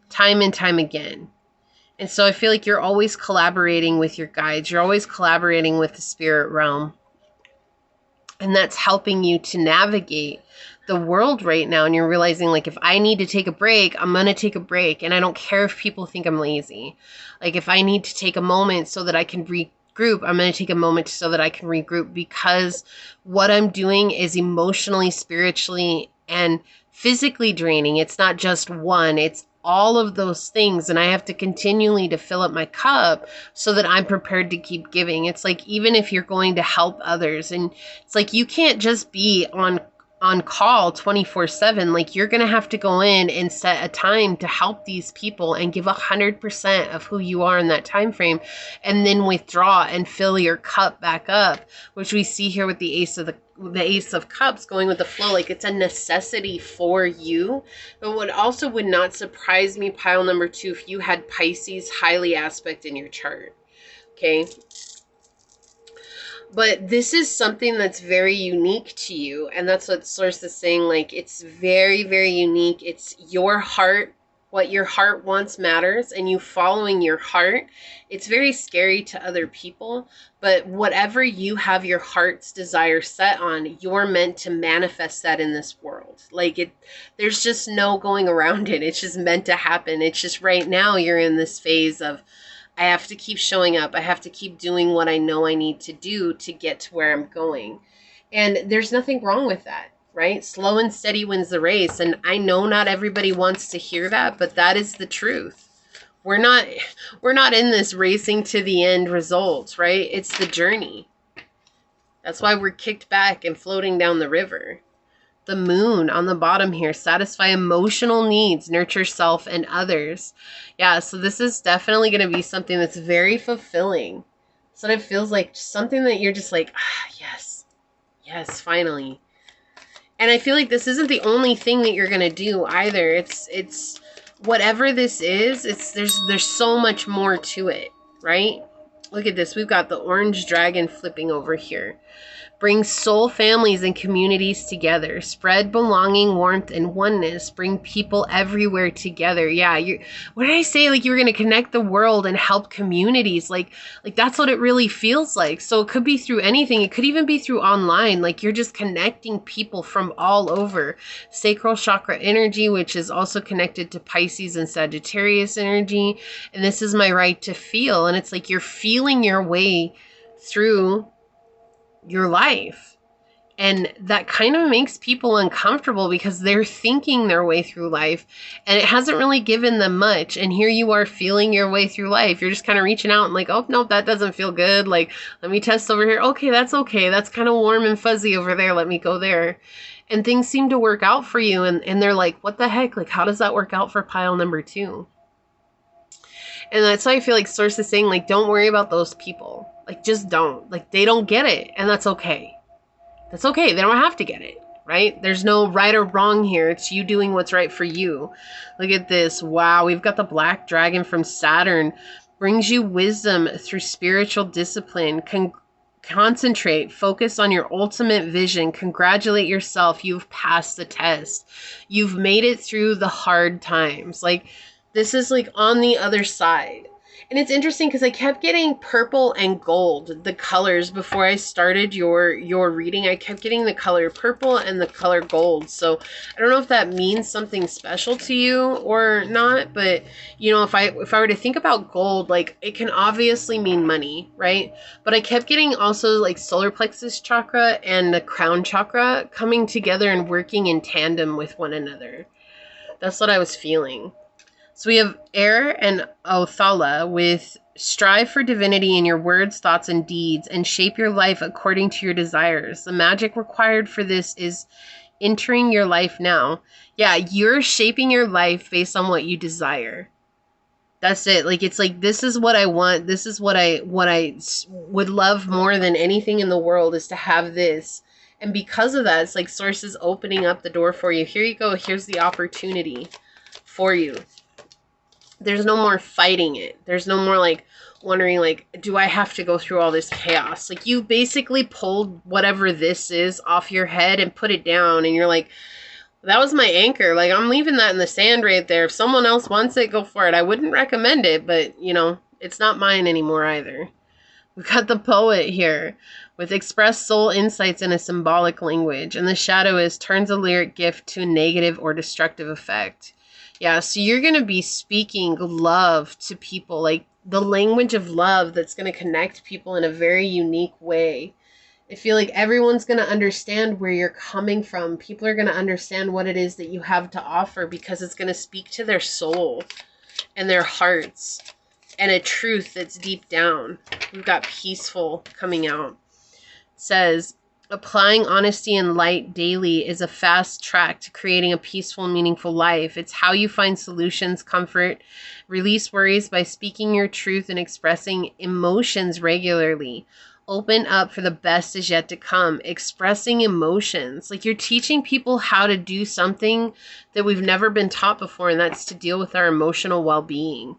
time and time again. And so I feel like you're always collaborating with your guides. You're always collaborating with the spirit realm. And that's helping you to navigate the world right now. And you're realizing, like, if I need to take a break, I'm going to take a break. And I don't care if people think I'm lazy. Like, if I need to take a moment so that I can regroup, I'm going to take a moment so that I can regroup, because what I'm doing is emotionally, spiritually, and physically draining. It's not just one, it's all of those things. And I have to continually to fill up my cup so that I'm prepared to keep giving. It's like, even if you're going to help others, and it's like, you can't just be on call 24/7. Like, you're going to have to go in and set a time to help these people and give 100% of who you are in that time frame, and then withdraw and fill your cup back up, which we see here with the Ace of Cups going with the flow. Like, it's a necessity for you. But what also would not surprise me, pile number 2, if you had Pisces highly aspect in your chart. Okay. But this is something that's very unique to you. And that's what Source is saying. Like, it's very, very unique. It's your heart. What your heart wants matters. And you following your heart. It's very scary to other people. But whatever you have your heart's desire set on, you're meant to manifest that in this world. Like, there's just no going around it. It's just meant to happen. It's just right now you're in this phase of, I have to keep showing up. I have to keep doing what I know I need to do to get to where I'm going. And there's nothing wrong with that, right? Slow and steady wins the race. And I know not everybody wants to hear that, but that is the truth. We're not in this racing to the end results, right? It's the journey. That's why we're kicked back and floating down the river. The moon on the bottom here, satisfy emotional needs, nurture self and others. Yeah, so this is definitely going to be something that's very fulfilling. So it feels like something that you're just like, yes, yes, finally. And I feel like this isn't the only thing that you're going to do either. It's whatever this is, there's so much more to it, right? Look at this. We've got the orange dragon flipping over here. Bring soul families and communities together. Spread belonging, warmth, and oneness. Bring people everywhere together. Yeah, what did I say? Like, you were going to connect the world and help communities. Like that's what it really feels like. So it could be through anything. It could even be through online. Like, you're just connecting people from all over. Sacral chakra energy, which is also connected to Pisces and Sagittarius energy. And this is my right to feel. And it's like you're feeling your way through your life. And that kind of makes people uncomfortable because they're thinking their way through life and it hasn't really given them much. And here you are feeling your way through life. You're just kind of reaching out and like, oh, no, that doesn't feel good. Like, let me test over here. Okay, that's okay. That's kind of warm and fuzzy over there. Let me go there. And things seem to work out for you. And they're like, what the heck? Like, how does that work out for pile number 2? And that's why I feel like Source is saying, like, don't worry about those people. Like, just don't. Like, they don't get it. And that's okay. That's okay. They don't have to get it, right? There's no right or wrong here. It's you doing what's right for you. Look at this. Wow, we've got the black dragon from Saturn. Brings you wisdom through spiritual discipline. Concentrate. Focus on your ultimate vision. Congratulate yourself. You've passed the test. You've made it through the hard times. Like, this is like on the other side. And it's interesting because I kept getting purple and gold, the colors, before I started your reading. I kept getting the color purple and the color gold. So I don't know if that means something special to you or not. But, you know, if I were to think about gold, like, it can obviously mean money, right? But I kept getting also like solar plexus chakra and the crown chakra coming together and working in tandem with one another. That's what I was feeling. So we have air and Othala with strive for divinity in your words, thoughts, and deeds, and shape your life according to your desires. The magic required for this is entering your life now. Yeah, you're shaping your life based on what you desire. That's it. Like, it's like, this is what I want. This is what I would love more than anything in the world, is to have this. And because of that, it's like Source is opening up the door for you. Here you go. Here's the opportunity for you. There's no more fighting it. There's no more like wondering like, do I have to go through all this chaos? Like, you basically pulled whatever this is off your head and put it down. And you're like, that was my anchor. Like, I'm leaving that in the sand right there. If someone else wants it, go for it. I wouldn't recommend it, but you know, it's not mine anymore either. We've got the poet here with express soul insights in a symbolic language. And the shadow is turns a lyric gift to a negative or destructive effect. Yeah, so you're going to be speaking love to people, like the language of love that's going to connect people in a very unique way. I feel like everyone's going to understand where you're coming from. People are going to understand what it is that you have to offer because it's going to speak to their soul and their hearts and a truth that's deep down. We've got peaceful coming out. It says, applying honesty and light daily is a fast track to creating a peaceful, meaningful life. It's how you find solutions, comfort, release worries by speaking your truth and expressing emotions regularly. Open up for the best is yet to come. Expressing emotions. Like, you're teaching people how to do something that we've never been taught before, and that's to deal with our emotional well-being.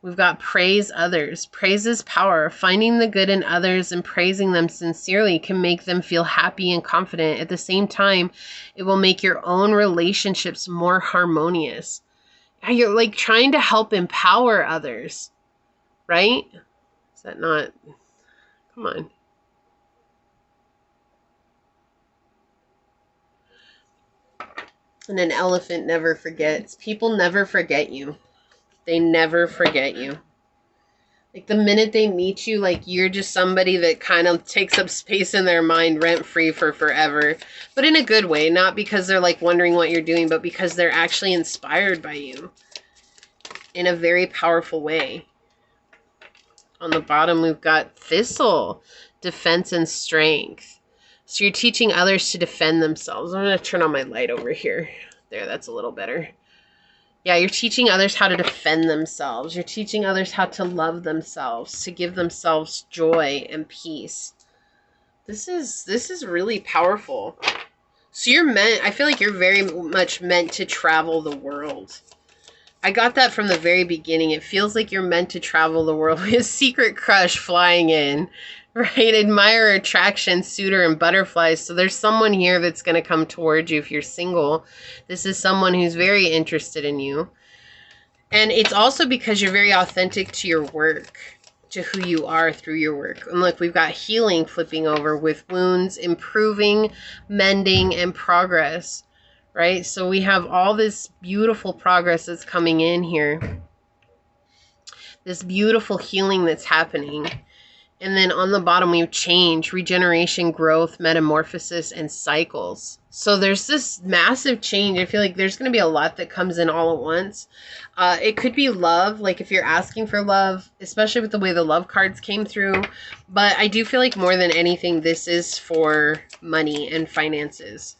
We've got praise others. Praise is power. Finding the good in others and praising them sincerely can make them feel happy and confident. At the same time, it will make your own relationships more harmonious. You're like trying to help empower others, right? Is that not? Come on. And an elephant never forgets. People never forget you. They never forget you. Like, the minute they meet you, like, you're just somebody that kind of takes up space in their mind rent-free for forever. But in a good way. Not because they're, like, wondering what you're doing, but because they're actually inspired by you. In a very powerful way. On the bottom, we've got Thistle. Defense and strength. So you're teaching others to defend themselves. I'm going to turn on my light over here. There, that's a little better. Yeah, you're teaching others how to defend themselves. You're teaching others how to love themselves, to give themselves joy and peace. This is really powerful. So I feel like you're very much meant to travel the world. I got that from the very beginning. It feels like you're meant to travel the world with a secret crush flying in, right? Admirer, attraction, suitor, and butterflies. So there's someone here that's going to come towards you if you're single. This is someone who's very interested in you. And it's also because you're very authentic to your work, to who you are through your work. And look, we've got healing flipping over with wounds, improving, mending, and progress, right? So we have all this beautiful progress that's coming in here. This beautiful healing that's happening. And then on the bottom, we have change, regeneration, growth, metamorphosis, and cycles. So there's this massive change. I feel like there's going to be a lot that comes in all at once. It could be love, like if you're asking for love, especially with the way the love cards came through. But I do feel like more than anything, this is for money and finances.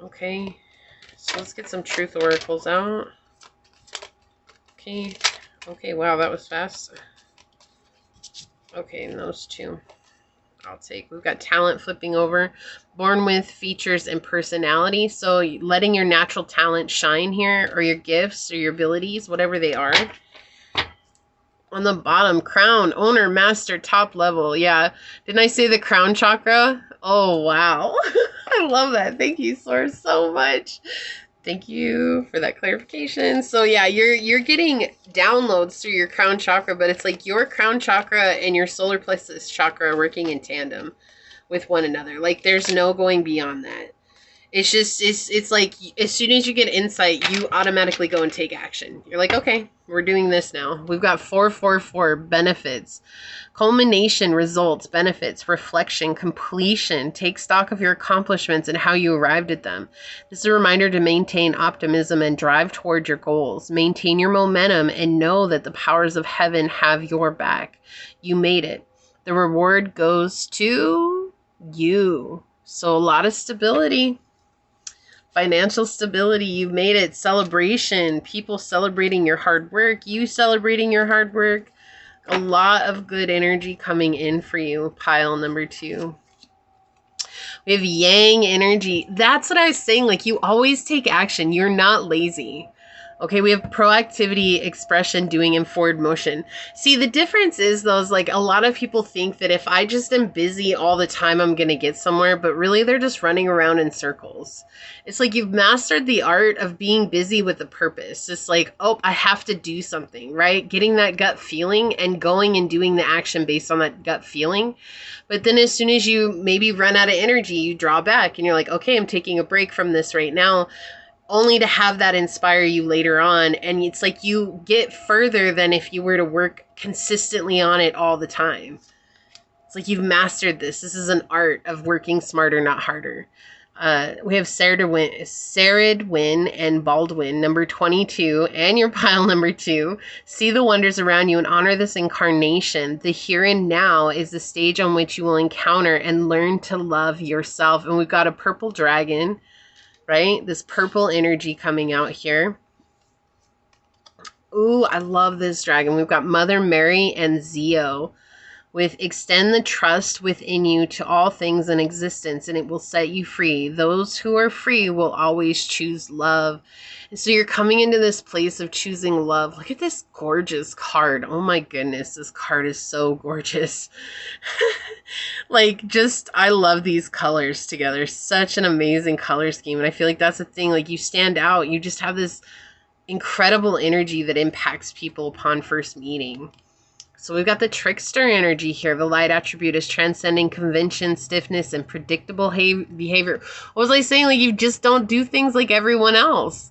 Okay, so let's get some truth oracles out. Okay, wow, that was fast. Okay, and those two I'll take. We've got talent flipping over. Born with features and personality. So letting your natural talent shine here, or your gifts or your abilities, whatever they are. On the bottom, crown, owner, master, top level. Yeah. Didn't I say the crown chakra? Oh, wow. I love that. Thank you, Source, so much. Thank you for that clarification. So yeah, you're getting downloads through your crown chakra, but it's like your crown chakra and your solar plexus chakra are working in tandem with one another. Like there's no going beyond that. It's just, it's like as soon as you get insight, you automatically go and take action. You're like, okay, we're doing this now. We've got 444 benefits, culmination, results, benefits, reflection, completion. Take stock of your accomplishments and how you arrived at them. This is a reminder to maintain optimism and drive toward your goals. Maintain your momentum and know that the powers of heaven have your back. You made it. The reward goes to you. So a lot of stability. Financial stability, you've made it. Celebration, people celebrating your hard work, you celebrating your hard work. A lot of good energy coming in for you, pile number 2. We have yang energy. That's what I was saying. Like you always take action. You're not lazy. Okay, we have proactivity, expression, doing, and forward motion. See, the difference is, though, is like a lot of people think that if I just am busy all the time, I'm going to get somewhere. But really, they're just running around in circles. It's like you've mastered the art of being busy with a purpose. It's like, oh, I have to do something, right? Getting that gut feeling and going and doing the action based on that gut feeling. But then as soon as you maybe run out of energy, you draw back and you're like, okay, I'm taking a break from this right now, only to have that inspire you later on. And it's like you get further than if you were to work consistently on it all the time. It's like you've mastered this. This is an art of working smarter, not harder. We have Saradwin and Baldwin, number 22, and your pile number 2. See the wonders around you and honor this incarnation. The here and now is the stage on which you will encounter and learn to love yourself. And we've got a purple dragon, right? This purple energy coming out here. Ooh, I love this dragon. We've got Mother Mary and Zeo with extend the trust within you to all things in existence and it will set you free. Those who are free will always choose love. And so you're coming into this place of choosing love. Look at this gorgeous card. Oh my goodness, this card is so gorgeous. Like just, I love these colors together. Such an amazing color scheme. And I feel like that's the thing. Like you stand out. You just have this incredible energy that impacts people upon first meeting. So we've got the trickster energy here. The light attribute is transcending convention, stiffness, and predictable behavior. What was I saying? Like you just don't do things like everyone else.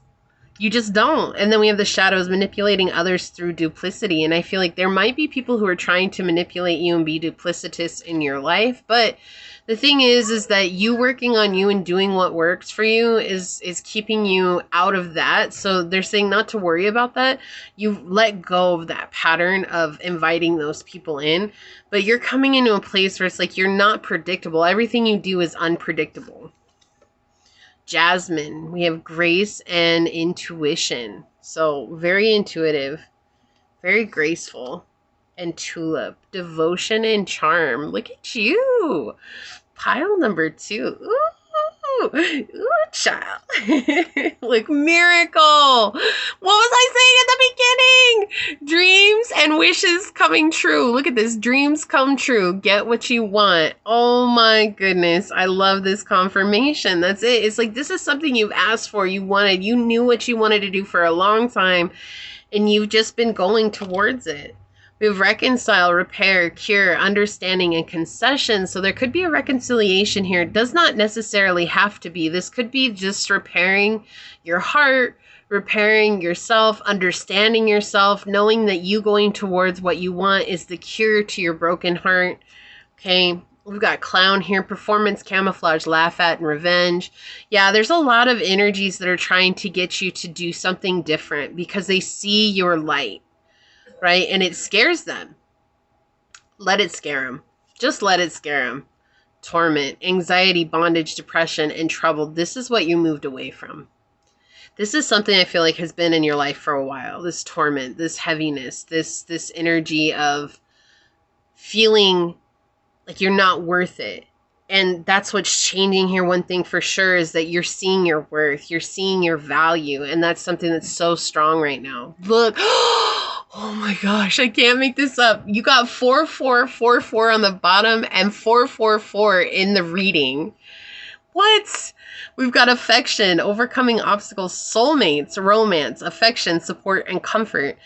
You just don't. And then we have the shadows, manipulating others through duplicity. And I feel like there might be people who are trying to manipulate you and be duplicitous in your life. But the thing is that you working on you and doing what works for you is keeping you out of that. So they're saying not to worry about that. You let go of that pattern of inviting those people in. But you're coming into a place where it's like you're not predictable. Everything you do is unpredictable. Jasmine, we have grace and intuition. So very intuitive, very graceful. And tulip, devotion and charm. Look at you. Pile number 2. Ooh, child. Look, miracle. What was I saying at the beginning? Dreams and wishes coming true. Look at this. Dreams come true. Get what you want. Oh my goodness. I love this confirmation. That's it. It's like this is something you've asked for. You wanted. You knew what you wanted to do for a long time. And you've just been going towards it. We have reconcile, repair, cure, understanding, and concession. So there could be a reconciliation here. It does not necessarily have to be. This could be just repairing your heart, repairing yourself, understanding yourself, knowing that you going towards what you want is the cure to your broken heart. Okay, we've got clown here, performance, camouflage, laugh at, and revenge. Yeah, there's a lot of energies that are trying to get you to do something different because they see your light, right? And it scares them. Let it scare them. Just let it scare them. Torment, anxiety, bondage, depression, and trouble. This is what you moved away from. This is something I feel like has been in your life for a while. This torment, this heaviness, this energy of feeling like you're not worth it. And that's what's changing here. One thing for sure is that you're seeing your worth. You're seeing your value. And that's something that's so strong right now. Look. Oh my gosh, I can't make this up. You got 4444 on the bottom and 444 in the reading. What? We've got affection, overcoming obstacles, soulmates, romance, affection, support, and comfort.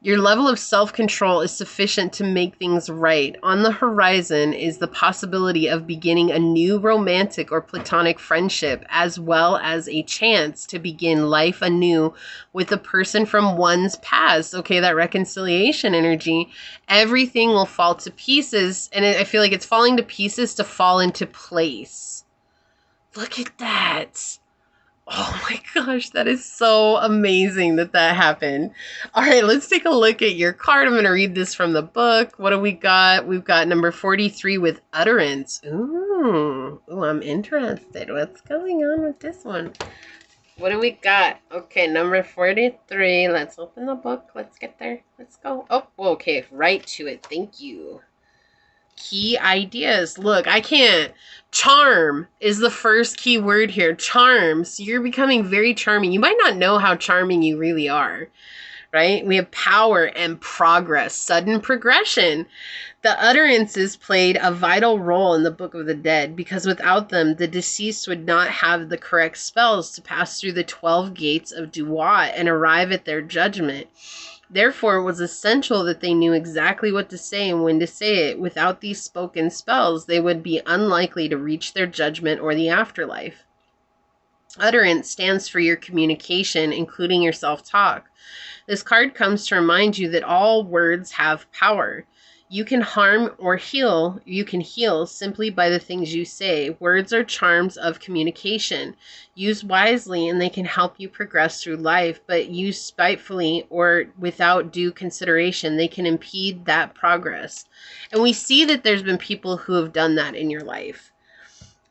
Your level of self-control is sufficient to make things right. On the horizon is the possibility of beginning a new romantic or platonic friendship, as well as a chance to begin life anew with a person from one's past. Okay, that reconciliation energy. Everything will fall to pieces, and I feel like it's falling to pieces to fall into place. Look at that. Oh my gosh, that is so amazing that happened. All right, let's take a look at your card. I'm going to read this from the book. What do we got? We've got number 43 with utterance. Ooh, I'm interested. What's going on with this one? What do we got? Okay, number 43. Let's open the book. Let's get there. Let's go. Oh, okay, right to it. Thank you. Key ideas. Look, I can't. Charm is the first key word here. Charm. So you're becoming very charming. You might not know how charming you really are, right? We have power and progress, sudden progression. The utterances played a vital role in the Book of the Dead because without them, the deceased would not have the correct spells to pass through the 12 gates of Duat and arrive at their judgment. Therefore, it was essential that they knew exactly what to say and when to say it. Without these spoken spells, they would be unlikely to reach their judgment or the afterlife. Utterance stands for your communication, including your self-talk. This card comes to remind you that all words have power. You can harm or heal. You can heal simply by the things you say. Words are charms of communication. Use wisely and they can help you progress through life, but used spitefully or without due consideration, they can impede that progress. And we see that there's been people who have done that in your life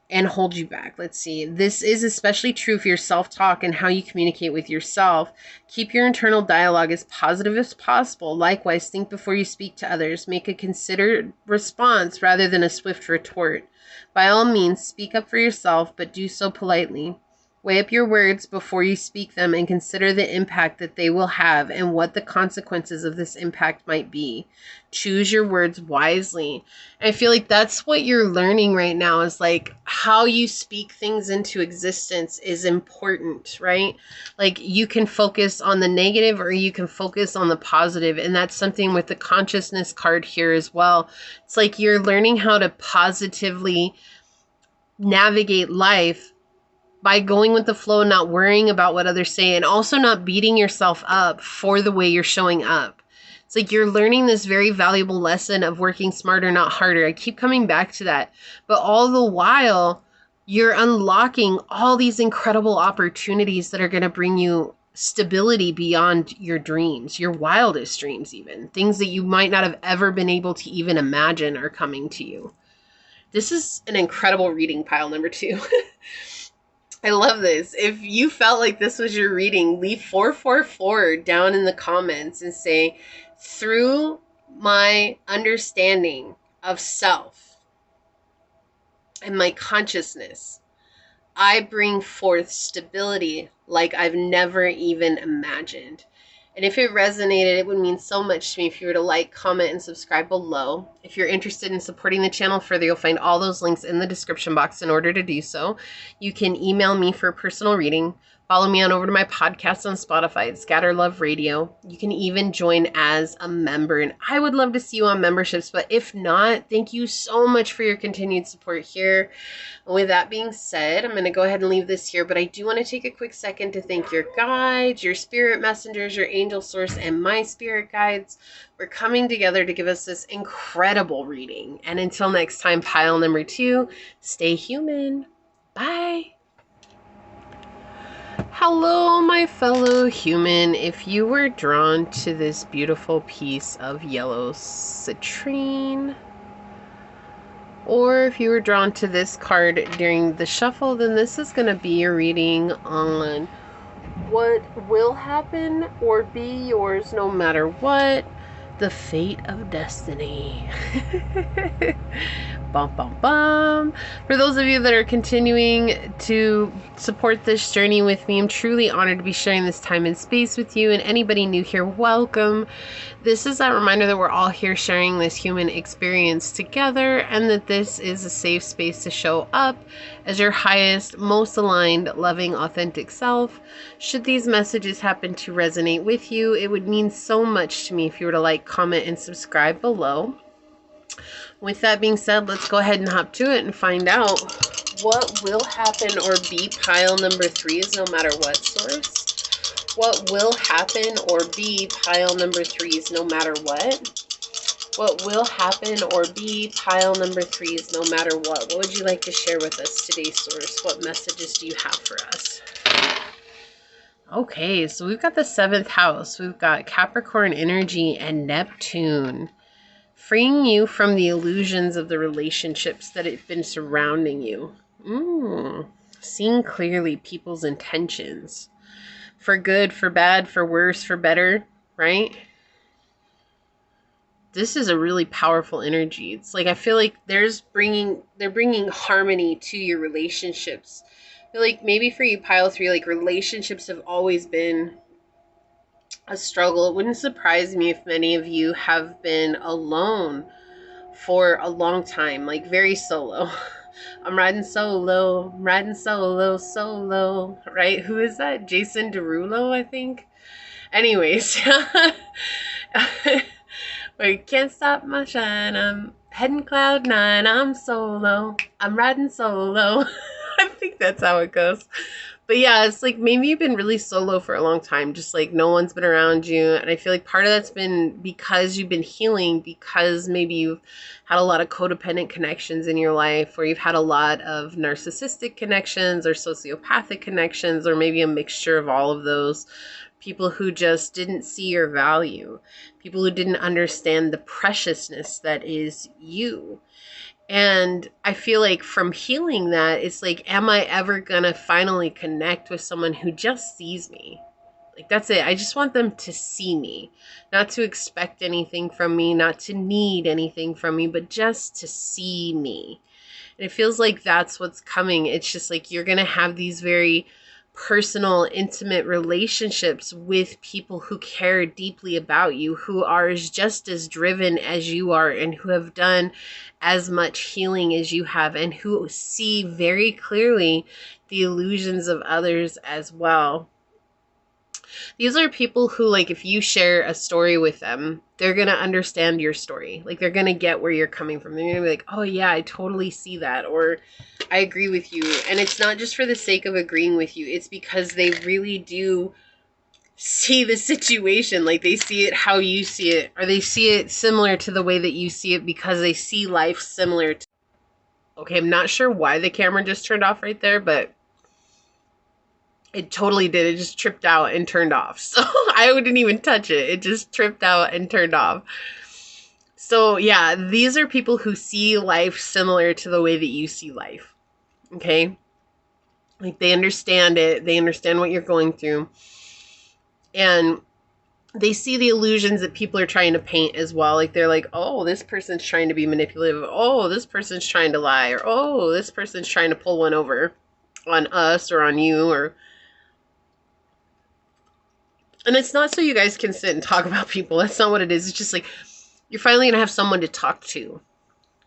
and hold you back. Let's see. This is especially true for your self-talk and how you communicate with yourself. Keep your internal dialogue as positive as possible. Likewise, think before you speak to others. Make a considered response rather than a swift retort. By all means, speak up for yourself, but do so politely. Weigh up your words before you speak them and consider the impact that they will have and what the consequences of this impact might be. Choose your words wisely. I feel like that's what you're learning right now is like how you speak things into existence is important, right? Like you can focus on the negative or you can focus on the positive. And that's something with the consciousness card here as well. It's like you're learning how to positively navigate life by going with the flow, not worrying about what others say, and also not beating yourself up for the way you're showing up. It's like you're learning this very valuable lesson of working smarter, not harder. I keep coming back to that. But all the while, you're unlocking all these incredible opportunities that are going to bring you stability beyond your dreams, your wildest dreams even. Things that you might not have ever been able to even imagine are coming to you. This is an incredible reading, pile number 2. I love this. If you felt like this was your reading, leave 444 down in the comments and say, through my understanding of self and my consciousness, I bring forth stability like I've never even imagined. And if it resonated, it would mean so much to me if you were to like, comment, and subscribe below. If you're interested in supporting the channel further, you'll find all those links in the description box in order to do so. You can email me for a personal reading, Follow me on over to my podcast on Spotify. It's Scatter Love Radio. You can even join as a member, and I would love to see you on memberships. But if not, thank you so much for your continued support here. And with that being said, I'm going to go ahead and leave this here, but I do want to take a quick second to thank your guides, your spirit messengers, your angel source, and my spirit guides for coming together to give us this incredible reading. And until next time, pile number 2, stay human. Bye. Hello, my fellow human. If you were drawn to this beautiful piece of yellow citrine, or if you were drawn to this card during the shuffle, then this is going to be your reading on what will happen or be yours no matter what. The fate of destiny. Bum, bum, bum. For those of you that are continuing to support this journey with me, I'm truly honored to be sharing this time and space with you. And anybody new here, welcome. This is a reminder that we're all here sharing this human experience together, and that this is a safe space to show up as your highest, most aligned, loving, authentic self. Should these messages happen to resonate with you, it would mean so much to me if you were to like, comment, and subscribe below. With that being said, let's go ahead and hop to it and find out what will happen or be pile number 3 is no matter what, source. What will happen or be pile number 3 is no matter what. What will happen or be pile number 3 is no matter what. What would you like to share with us today, source? What messages do you have for us? Okay, so we've got the 7th house. We've got Capricorn energy and Neptune. Freeing you from the illusions of the relationships that have been surrounding you. Seeing clearly people's intentions. For good, for bad, for worse, for better, right? This is a really powerful energy. It's like, I feel like they're bringing harmony to your relationships. I feel like maybe for you, pile 3, like relationships have always been a struggle. It wouldn't surprise me if many of you have been alone for a long time, like very solo. I'm riding solo, solo, right? Who is that? Jason Derulo, I think. Anyways, we can't stop my shine. I'm heading cloud 9. I'm solo. I'm riding solo. I think that's how it goes. But yeah, it's like maybe you've been really solo for a long time, just like no one's been around you. And I feel like part of that's been because you've been healing, because maybe you've had a lot of codependent connections in your life, or you've had a lot of narcissistic connections or sociopathic connections, or maybe a mixture of all of those. People who just didn't see your value, people who didn't understand the preciousness that is you. And I feel like from healing that, it's like, am I ever gonna finally connect with someone who just sees me? Like, that's it. I just want them to see me, not to expect anything from me, not to need anything from me, but just to see me. And it feels like that's what's coming. It's just like you're gonna have these very personal, intimate relationships with people who care deeply about you, who are just as driven as you are, and who have done as much healing as you have, and who see very clearly the illusions of others as well. These are people who, like, if you share a story with them, they're going to understand your story. Like, they're going to get where you're coming from. They're going to be like, oh yeah, I totally see that. Or I agree with you. And it's not just for the sake of agreeing with you. It's because they really do see the situation. Like, they see it how you see it. Or they see it similar to the way that you see it, because they see life similar to... Okay, I'm not sure why the camera just turned off right there, but it totally did. It just tripped out and turned off. So I didn't even touch it. It just tripped out and turned off. So yeah, these are people who see life similar to the way that you see life. Okay? Like, they understand it. They understand what you're going through. And they see the illusions that people are trying to paint as well. Like, they're like, oh, this person's trying to be manipulative. Oh, this person's trying to lie. Or, oh, this person's trying to pull one over on us or on you. Or... And it's not so you guys can sit and talk about people. That's not what it is. It's just like, you're finally going to have someone to talk to.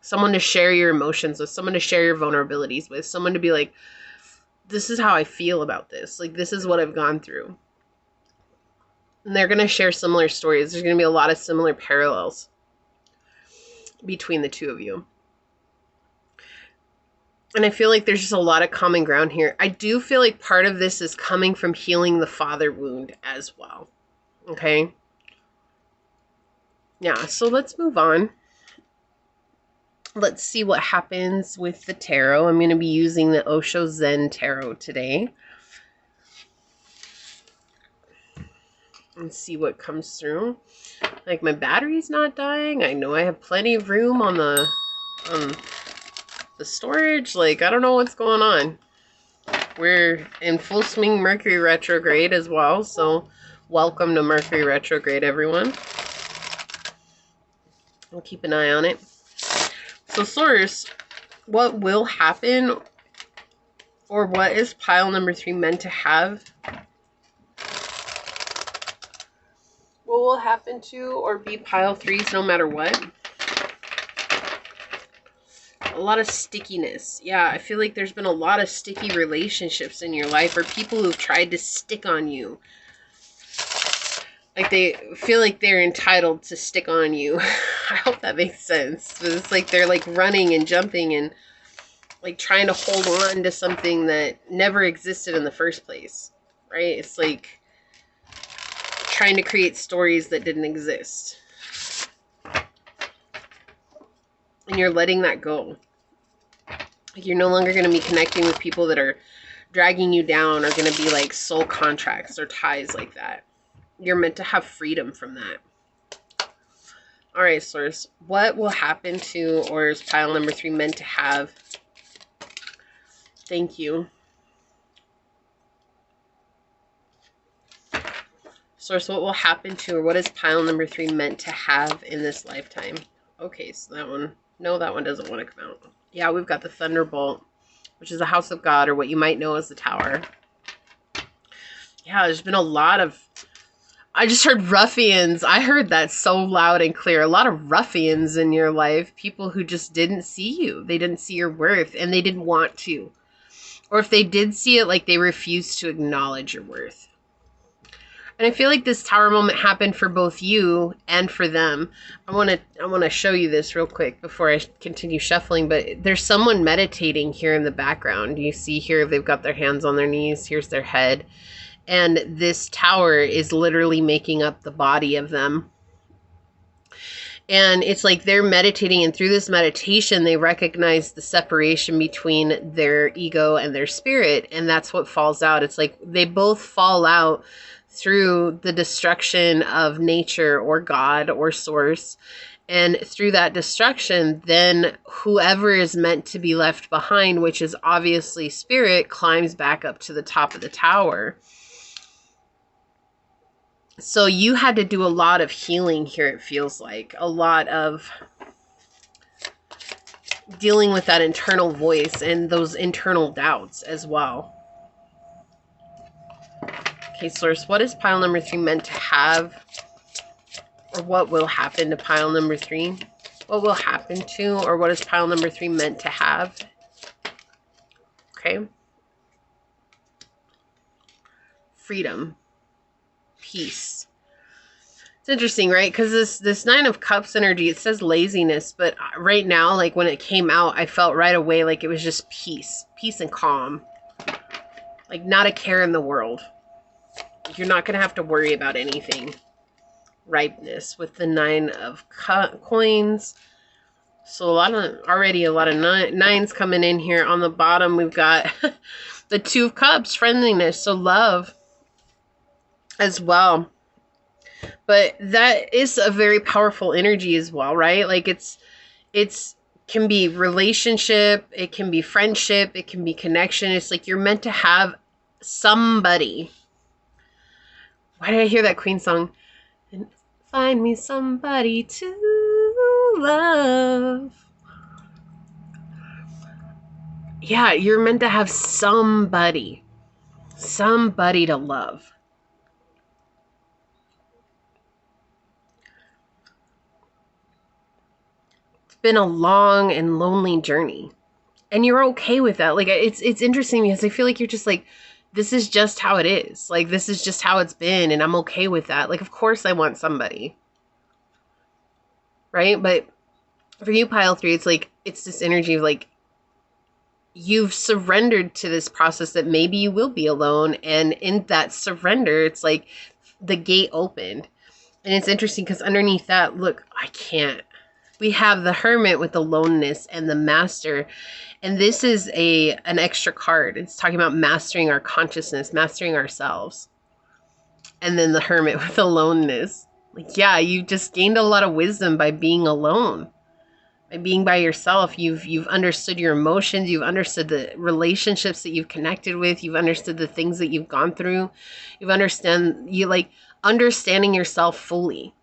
Someone to share your emotions with. Someone to share your vulnerabilities with. Someone to be like, this is how I feel about this. Like, this is what I've gone through. And they're going to share similar stories. There's going to be a lot of similar parallels between the two of you. And I feel like there's just a lot of common ground here. I do feel like part of this is coming from healing the father wound as well. Okay? Yeah, so let's move on. Let's see what happens with the tarot. I'm going to be using the Osho Zen Tarot today. And see what comes through. Like, my battery's not dying. I know I have plenty of room on the storage. Like, I don't know what's going on. We're in full swing Mercury retrograde as well. So, welcome to Mercury retrograde, everyone. I'll keep an eye on it. So, source, what will happen, or what is pile number 3 meant to have? What will happen to or be pile 3s no matter what? A lot of stickiness. Yeah, I feel like there's been a lot of sticky relationships in your life, or people who've tried to stick on you. Like, they feel like they're entitled to stick on you. I hope that makes sense. But it's like they're like running and jumping and like trying to hold on to something that never existed in the first place. Right? It's like trying to create stories that didn't exist. And you're letting that go. Like, you're no longer going to be connecting with people that are dragging you down, or going to be like soul contracts or ties like that. You're meant to have freedom from that. All right, source. What will happen to, or is pile number 3 meant to have? Thank you. Source, what will happen to, or what is pile number 3 meant to have in this lifetime? Okay, so that one, no, that one doesn't want to come out. Yeah, we've got the Thunderbolt, which is the House of God, or what you might know as the Tower. Yeah, there's been a lot of, I just heard ruffians. I heard that so loud and clear. A lot of ruffians in your life. People who just didn't see you. They didn't see your worth, and they didn't want to. Or if they did see it, like, they refused to acknowledge your worth. And I feel like this Tower moment happened for both you and for them. I want to show you this real quick before I continue shuffling. But there's someone meditating here in the background. You see here, they've got their hands on their knees. Here's their head. And this tower is literally making up the body of them. And it's like they're meditating, and through this meditation, they recognize the separation between their ego and their spirit. And that's what falls out. It's like they both fall out through the destruction of nature or God or source. And through that destruction, then whoever is meant to be left behind, which is obviously spirit, climbs back up to the top of the tower. So you had to do a lot of healing here, it feels like. A lot of dealing with that internal voice and those internal doubts as well. Okay, source, what is pile number 3 meant to have? Or what will happen to pile number 3? What will happen to, or what is pile number 3 meant to have? Okay. Freedom. Peace. It's interesting, right? Because this 9 of Cups energy, it says laziness, but right now, like when it came out, I felt right away like it was just peace. Peace and calm. Like not a care in the world. You're not going to have to worry about anything. Ripeness with the 9 of coins. So already a lot of nines coming in here. On the bottom, we've got the 2 of Cups, friendliness, so love as well. But that is a very powerful energy as well, right? Like it's can be relationship, it can be friendship, it can be connection. It's like you're meant to have somebody. Why did I hear that Queen song? And find me somebody to love. Yeah, you're meant to have somebody to love. It's been a long and lonely journey. And you're okay with that. Like, it's interesting because I feel like you're just like, this is just how it is. Like, this is just how it's been, and I'm okay with that. Like, of course I want somebody. Right? But for you, pile 3, it's like, it's this energy of like, you've surrendered to this process that maybe you will be alone. And in that surrender, it's like the gate opened. And it's interesting because underneath that, look, I can't. We have the Hermit with the aloneness and the Master. And this is an extra card. It's talking about mastering our consciousness, mastering ourselves. And then the Hermit with the aloneness. Like, yeah, you just gained a lot of wisdom by being alone. By being by yourself, you've understood your emotions, you've understood the relationships that you've connected with, you've understood the things that you've gone through, understanding yourself fully.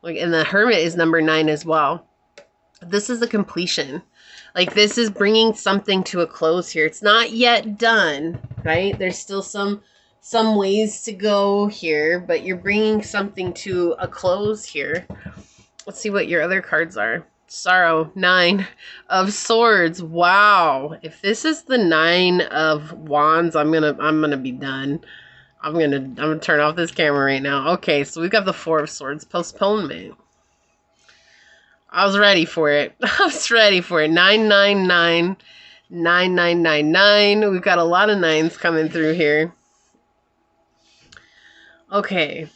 Like, and the Hermit is number 9 as well. This is the completion. Like, this is bringing something to a close here. It's not yet done, right? There's still some ways to go here, but you're bringing something to a close here. Let's see what your other cards are. Sorrow, 9 of Swords. Wow. If this is the 9 of Wands, I'm gonna be done. I'm gonna turn off this camera right now. Okay, so we've got the 4 of Swords, postponement. I was ready for it. I was ready for it. 999, 9999. We've got a lot of 9s coming through here. Okay.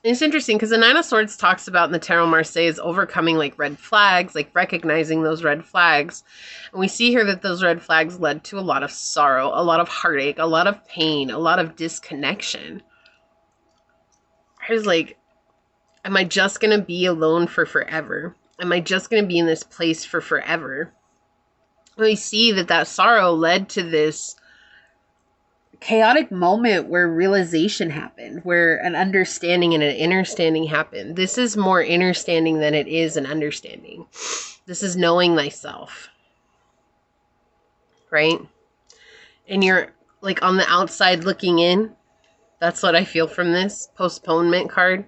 It's interesting because the 9 of Swords talks about in the Tarot Marseille overcoming like red flags, like recognizing those red flags. And we see here that those red flags led to a lot of sorrow, a lot of heartache, a lot of pain, a lot of disconnection. I was like, am I just going to be alone for forever? Am I just going to be in this place for forever? And we see that sorrow led to this chaotic moment where realization happened, where an understanding and an understanding happened. This is more understanding than it is an understanding. This is knowing thyself, right? And you're like on the outside looking in. That's what I feel from this postponement card.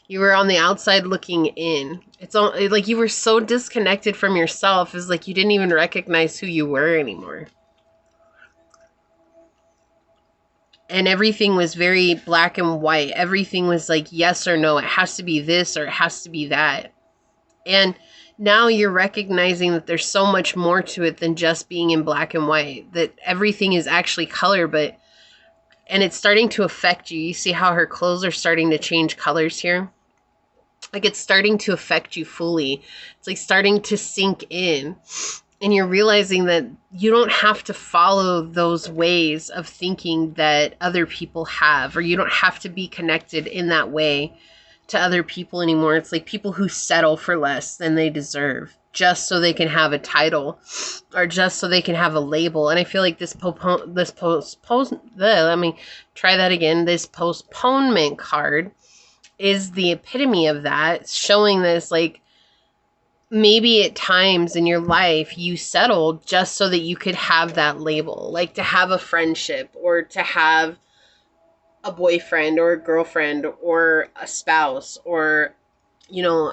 You were on the outside looking in. It's like you were so disconnected from yourself. It's like you didn't even recognize who you were anymore. And everything was very black and white. Everything was like yes or no. It has to be this or it has to be that. And now you're recognizing that there's so much more to it than just being in black and white. That everything is actually color, and it's starting to affect you. You see how her clothes are starting to change colors here? Like it's starting to affect you fully. It's like starting to sink in. And you're realizing that you don't have to follow those ways of thinking that other people have, or you don't have to be connected in that way to other people anymore. It's like people who settle for less than they deserve just so they can have a title or just so they can have a label. And I feel like this postponement card is the epitome of that, showing this like, maybe at times in your life you settled just so that you could have that label, like to have a friendship or to have a boyfriend or a girlfriend or a spouse or, you know,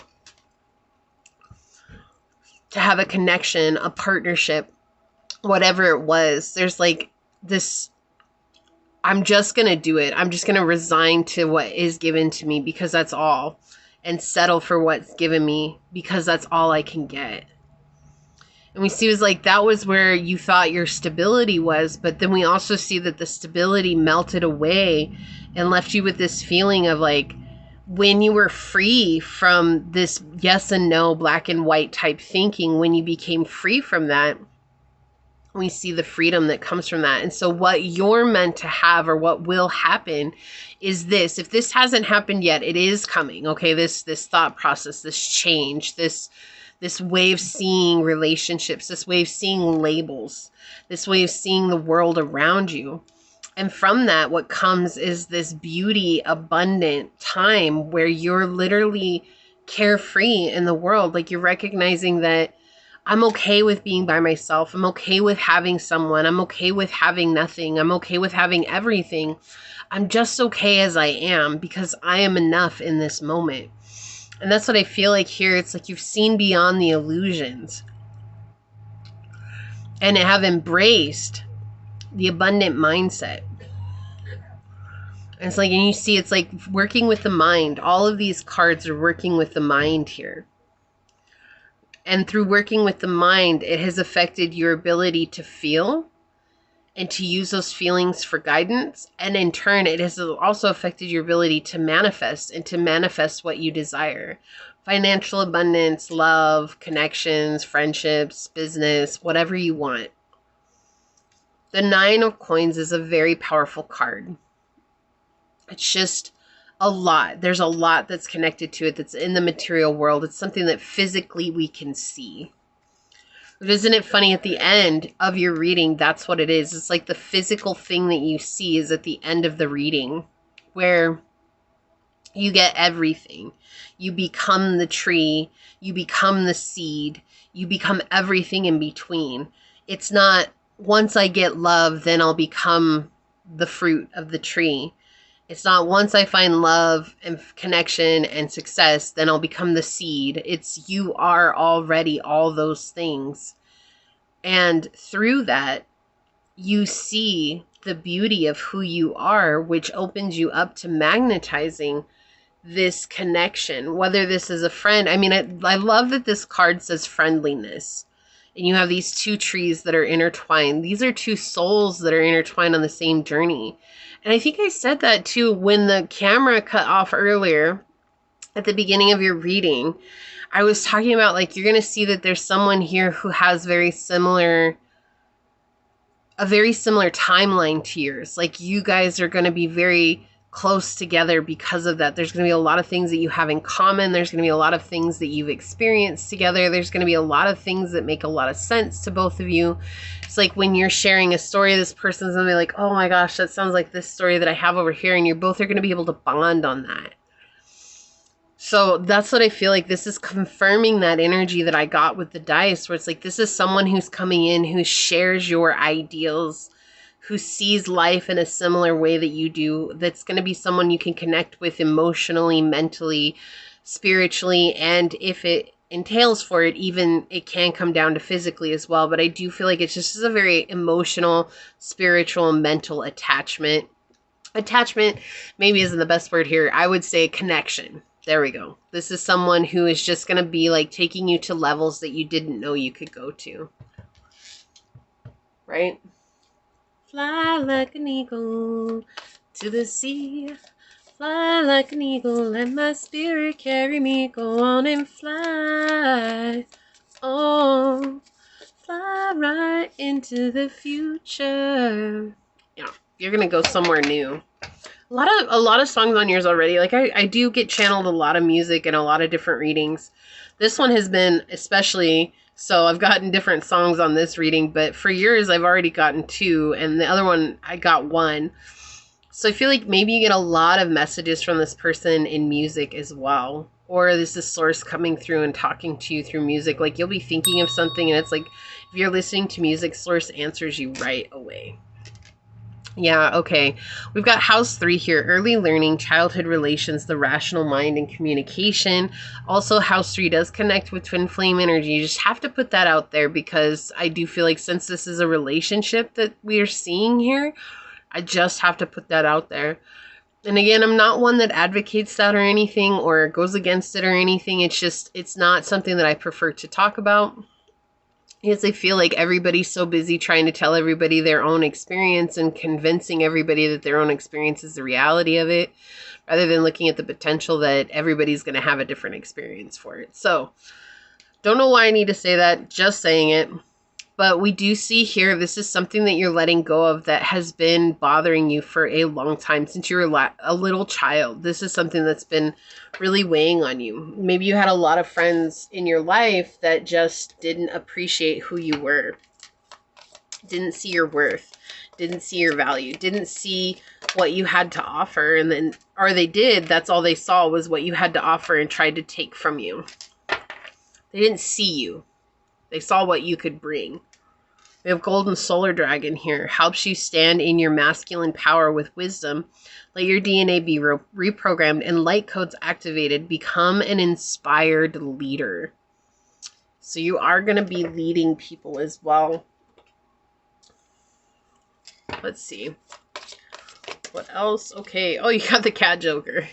to have a connection, a partnership, whatever it was. There's like this, I'm just going to do it. I'm just going to resign to what is given to me because that's all. And settle for what's given me because that's all I can get. And we see it was like that was where you thought your stability was, but then we also see that the stability melted away and left you with this feeling of like when you were free from this yes and no, black and white type thinking, when you became free from that, we see the freedom that comes from that. And so what you're meant to have or what will happen is this. If this hasn't happened yet, it is coming. Okay, this thought process, this change, this way of seeing relationships, this way of seeing labels, this way of seeing the world around you. And from that, what comes is this beauty, abundant time where you're literally carefree in the world. Like you're recognizing that I'm okay with being by myself. I'm okay with having someone. I'm okay with having nothing. I'm okay with having everything. I'm just okay as I am because I am enough in this moment. And that's what I feel like here. It's like you've seen beyond the illusions. and have embraced the abundant mindset. And it's like, and you see, it's like working with the mind. All of these cards are working with the mind here. And through working with the mind, it has affected your ability to feel and to use those feelings for guidance. And in turn, it has also affected your ability to manifest and to manifest what you desire. Financial abundance, love, connections, friendships, business, whatever you want. The Nine of Coins is a very powerful card. It's just a lot. There's a lot that's connected to it that's in the material world. It's something that physically we can see. But isn't it funny, at the end of your reading, that's what it is. It's like the physical thing that you see is at the end of the reading, where you get everything. You become the tree, you become the seed, you become everything in between. It's not, once I get love, then I'll become the fruit of the tree. It's not, once I find love and connection and success, then I'll become the seed. It's, you are already all those things. And through that, you see the beauty of who you are, which opens you up to magnetizing this connection, whether this is a friend. I mean, I love that this card says friendliness. And you have these two trees that are intertwined. These are two souls that are intertwined on the same journey. And I think I said that too when the camera cut off earlier at the beginning of your reading. I was talking about, like, you're going to see that there's someone here who has a very similar timeline to yours. Like, you guys are going to be very close together because of that. There's going to be a lot of things that you have in common. There's going to be a lot of things that you've experienced together. There's going to be a lot of things that make a lot of sense to both of you. It's like when you're sharing a story, this person's going to be like, oh my gosh, that sounds like this story that I have over here. And you both are going to be able to bond on that. So that's what I feel like. This is confirming that energy that I got with the dice, where it's like, this is someone who's coming in, who shares your ideals, who sees life in a similar way that you do. That's going to be someone you can connect with emotionally, mentally, spiritually, and if it entails for it, even it can come down to physically as well. But I do feel like it's just a very emotional, spiritual, mental attachment. Attachment maybe isn't the best word here. I would say connection. There we go. This is someone who is just going to be like taking you to levels that you didn't know you could go to. Right? Fly like an eagle to the sea. Fly like an eagle, let my spirit carry me. Go on and fly. Oh, fly right into the future. Yeah, you're going to go somewhere new. A lot of songs on yours already. Like, I do get channeled a lot of music and a lot of different readings. This one has been especially, so I've gotten different songs on this reading, but for yours I've already gotten 2, and the other one I got 1. So I feel like maybe you get a lot of messages from this person in music as well. Or this is source coming through and talking to you through music. Like, you'll be thinking of something and it's like, if you're listening to music, source answers you right away. Yeah, okay. We've got house 3 here. Early learning, childhood relations, the rational mind, and communication. Also, house 3 does connect with twin flame energy. You just have to put that out there, because I do feel like since this is a relationship that we are seeing here, I just have to put that out there. And again, I'm not one that advocates that or anything or goes against it or anything. It's just, it's not something that I prefer to talk about. Because I feel like everybody's so busy trying to tell everybody their own experience and convincing everybody that their own experience is the reality of it, rather than looking at the potential that everybody's going to have a different experience for it. So, don't know why I need to say that, just saying it. But we do see here, this is something that you're letting go of that has been bothering you for a long time, since you were a little child. This is something that's been really weighing on you. Maybe you had a lot of friends in your life that just didn't appreciate who you were, didn't see your worth, didn't see your value, didn't see what you had to offer. And then, or they did, that's all they saw was what you had to offer and tried to take from you. They didn't see you. They saw what you could bring. We have Golden Solar Dragon here. Helps you stand in your masculine power with wisdom. Let your DNA be reprogrammed and light codes activated. Become an inspired leader. So you are going to be leading people as well. Let's see. What else? Okay. Oh, you got the cat joker.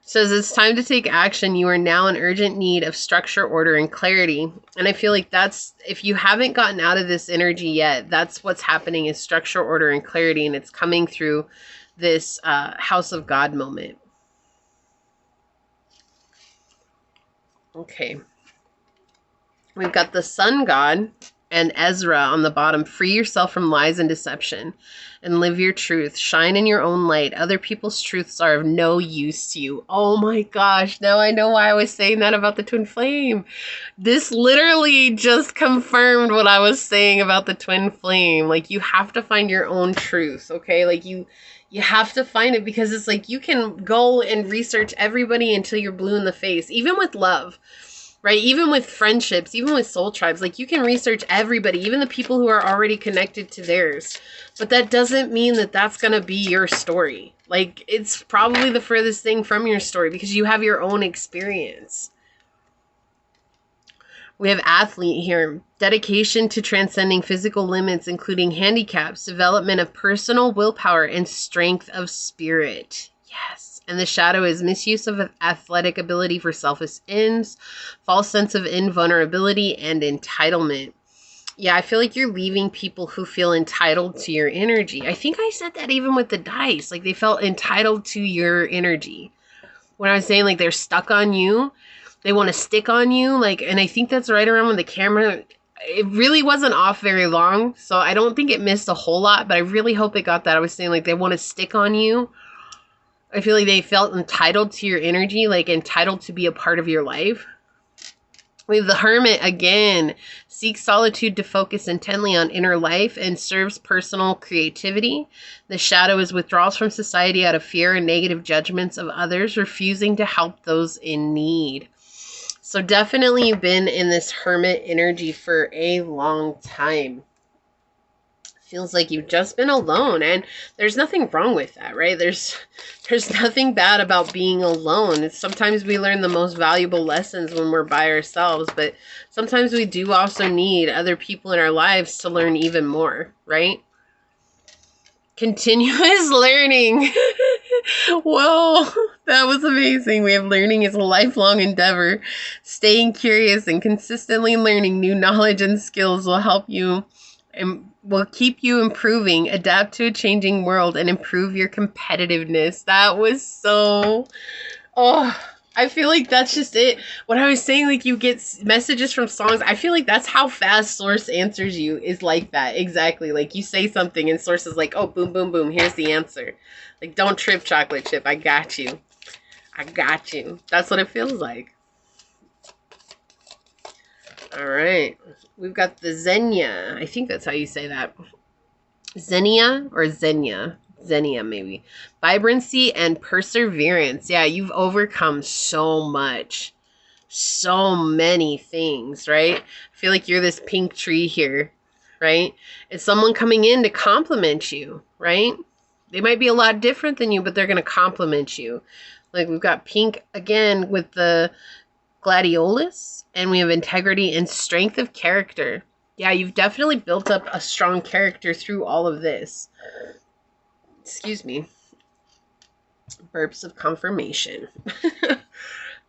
Says it's time to take action. You are now in urgent need of structure, order, and clarity. And I feel like that's, if you haven't gotten out of this energy yet, that's what's happening, is structure, order, and clarity. And it's coming through this House of God moment. Okay. We've got the Sun God and Ezra on the bottom. Free yourself from lies and deception and live your truth. Shine in your own light. Other people's truths are of no use to you. Oh my gosh. Now I know why I was saying that about the twin flame. This literally just confirmed what I was saying about the twin flame. Like, you have to find your own truth, okay? Like, you have to find it, because it's like you can go and research everybody until you're blue in the face, even with love. Right? Even with friendships, even with soul tribes, like, you can research everybody, even the people who are already connected to theirs. But that doesn't mean that that's going to be your story. Like, it's probably the furthest thing from your story, because you have your own experience. We have athlete here. Dedication to transcending physical limits, including handicaps, development of personal willpower, and strength of spirit. Yes. And the shadow is misuse of athletic ability for selfish ends, false sense of invulnerability, and entitlement. Yeah, I feel like you're leaving people who feel entitled to your energy. I think I said that even with the dice. Like, they felt entitled to your energy. When I was saying, like, they're stuck on you, they want to stick on you. Like, and I think that's right around when the camera, it really wasn't off very long. So I don't think it missed a whole lot, but I really hope it got that. I was saying, like, they want to stick on you. I feel like they felt entitled to your energy, like entitled to be a part of your life. We have the Hermit again. Seeks solitude to focus intently on inner life and serves personal creativity. The shadow is withdrawals from society out of fear and negative judgments of others, refusing to help those in need. So definitely you've been in this Hermit energy for a long time. Feels like you've just been alone, and there's nothing wrong with that, right? There's nothing bad about being alone. Sometimes we learn the most valuable lessons when we're by ourselves, but sometimes we do also need other people in our lives to learn even more, right? Continuous learning. Whoa, that was amazing. We have learning is a lifelong endeavor. Staying curious and consistently learning new knowledge and skills will help you and will keep you improving, adapt to a changing world, and improve your competitiveness. That was so... Oh, I feel like that's just it. When I was saying, like, you get messages from songs, I feel like that's how fast Source answers you, is like that. Exactly. Like, you say something and Source is like, oh, boom, boom, boom, here's the answer. Like, don't trip, chocolate chip. I got you. I got you. That's what it feels like. All right. We've got the Xenia. I think that's how you say that. Xenia or Xenia. Xenia, maybe. Vibrancy and perseverance. Yeah, you've overcome so much. So many things, right? I feel like you're this pink tree here, right? It's someone coming in to compliment you, right? They might be a lot different than you, but they're going to compliment you. Like, we've got pink again with the gladiolus, and we have integrity and strength of character. Yeah, you've definitely built up a strong character through all of this. Excuse me. Burps of confirmation.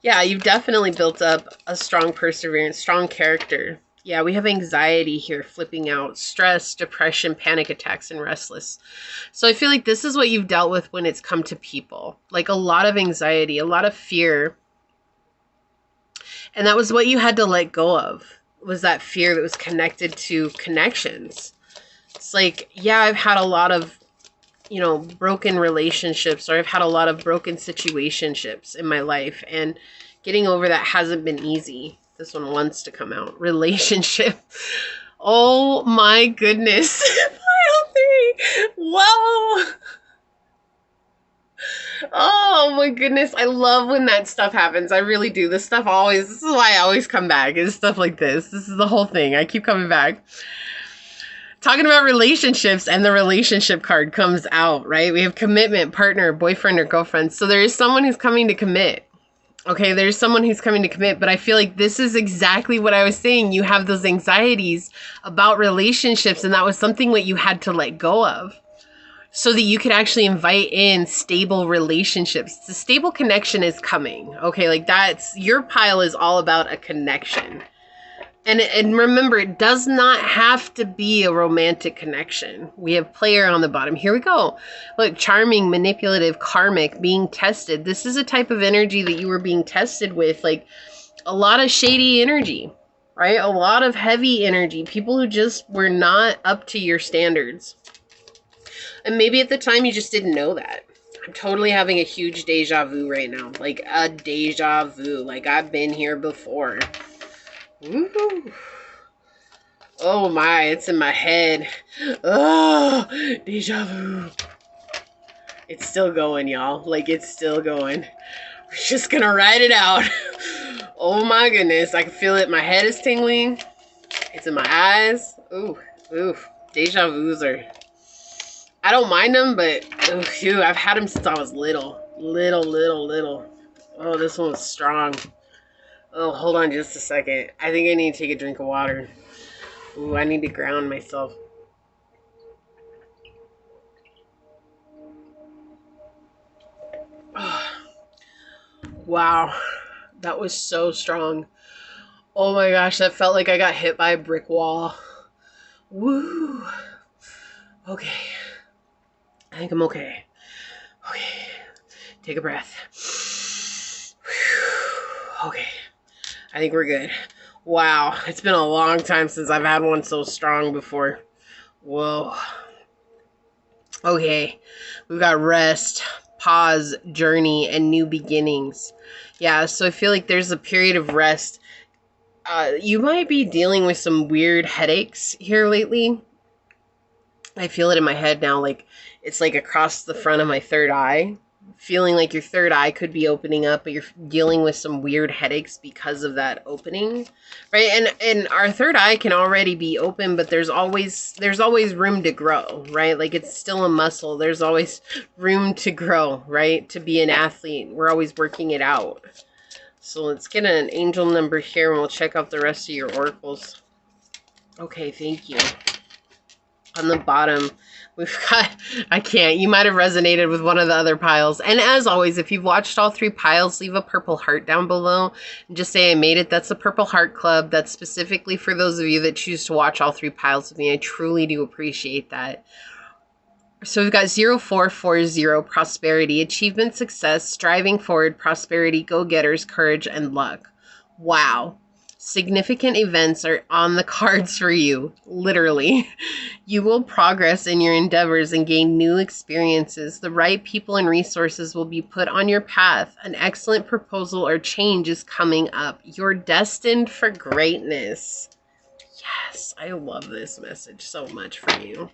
Yeah, you've definitely built up a strong perseverance, strong character. Yeah, we have anxiety here flipping out, stress, depression, panic attacks, and restless. So I feel like this is what you've dealt with when it's come to people. Like, a lot of anxiety, a lot of fear. And that was what you had to let go of, was that fear that was connected to connections. It's like, yeah, I've had a lot of, you know, broken relationships, or I've had a lot of broken situationships in my life, and getting over that hasn't been easy. This one wants to come out. Relationship. Oh my goodness. Pile 3. Whoa. Oh my goodness. I love when that stuff happens. I really do. This is why I always come back, is stuff like this. This is the whole thing. I keep coming back. Talking about relationships, and the relationship card comes out, right? We have commitment, partner, boyfriend, or girlfriend. So there is someone who's coming to commit. Okay, there's someone who's coming to commit, but I feel like this is exactly what I was saying. You have those anxieties about relationships, and that was something that you had to let go of. so that you could actually invite in stable relationships. The stable connection is coming. Okay, like that's, your pile is all about a connection. And remember, it does not have to be a romantic connection. We have player on the bottom. Here we go. Look, charming, manipulative, karmic, being tested. This is a type of energy that you were being tested with. Like a lot of shady energy, right? A lot of heavy energy. People who just were not up to your standards. And maybe at the time you just didn't know that. I'm totally having a huge deja vu right now. Like a deja vu. Like I've been here before. Woo-hoo. Oh my, it's in my head. Oh, deja vu. It's still going, y'all. Like, it's still going. We're just gonna ride it out. Oh my goodness, I can feel it. My head is tingling. It's in my eyes. Ooh, ooh. Deja vus are... I don't mind them, but ooh, I've had them since I was little. Little. Oh, this one's strong. Oh, hold on just a second. I think I need to take a drink of water. Ooh, I need to ground myself. Oh, wow. That was so strong. Oh my gosh, that felt like I got hit by a brick wall. Woo. Okay. I think I'm okay. Okay. Take a breath. Okay. I think we're good. Wow, it's been a long time since I've had one so strong before. Whoa. Okay, we've got rest, pause, journey, and new beginnings. Yeah, so I feel like there's a period of rest. You might be dealing with some weird headaches here lately. I feel it in my head now, like it's like across the front of my third eye. Feeling like your third eye could be opening up, but you're dealing with some weird headaches because of that opening, right? And our third eye can already be open, but there's always room to grow, right? Like it's still a muscle. There's always room to grow, right? To be an athlete, we're always working it out. So let's get an angel number here, and we'll check out the rest of your oracles. Okay, thank you. On the bottom, we've got, you might have resonated with one of the other piles. And as always, if you've watched all 3 piles, leave a purple heart down below and just say I made it. That's the Purple Heart Club. That's specifically for those of you that choose to watch all 3 piles with me. I truly do appreciate that. So we've got 0440, prosperity, achievement, success, striving forward, prosperity, go-getters, courage, and luck. Wow. Significant events are on the cards for you, literally. You will progress in your endeavors and gain new experiences. The right people and resources will be put on your path. An excellent proposal or change is coming up. You're destined for greatness. Yes, I love this message so much for you.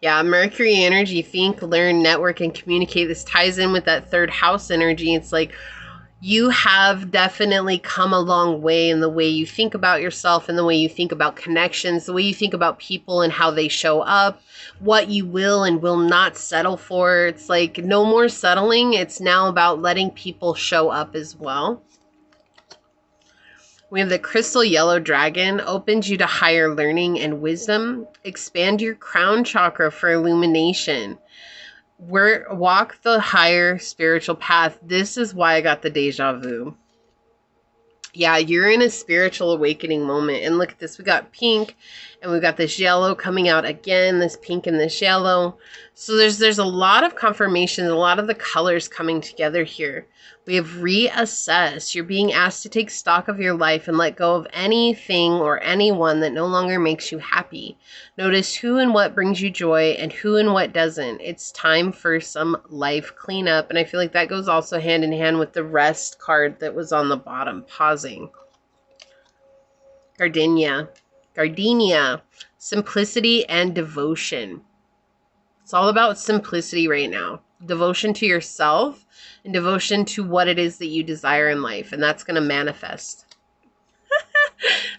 Yeah, Mercury energy, think, learn, network, and communicate. This ties in with that 3rd house energy. It's like, you have definitely come a long way in the way you think about yourself and the way you think about connections, the way you think about people and how they show up, what you will and will not settle for. It's like no more settling. It's now about letting people show up as well. We have the crystal yellow dragon, opens you to higher learning and wisdom. Expand your crown chakra for illumination. Walk the higher spiritual path. This is why I got the deja vu. Yeah, you're in a spiritual awakening moment. And look at this. We got pink and we've got this yellow coming out again, this pink and this yellow. So there's a lot of confirmation, a lot of the colors coming together here. We have reassess. You're being asked to take stock of your life and let go of anything or anyone that no longer makes you happy. Notice who and what brings you joy and who and what doesn't. It's time for some life cleanup. And I feel like that goes also hand in hand with the rest card that was on the bottom, pausing. Gardenia, simplicity and devotion. It's all about simplicity right now. Devotion to yourself and devotion to what it is that you desire in life. And that's going to manifest.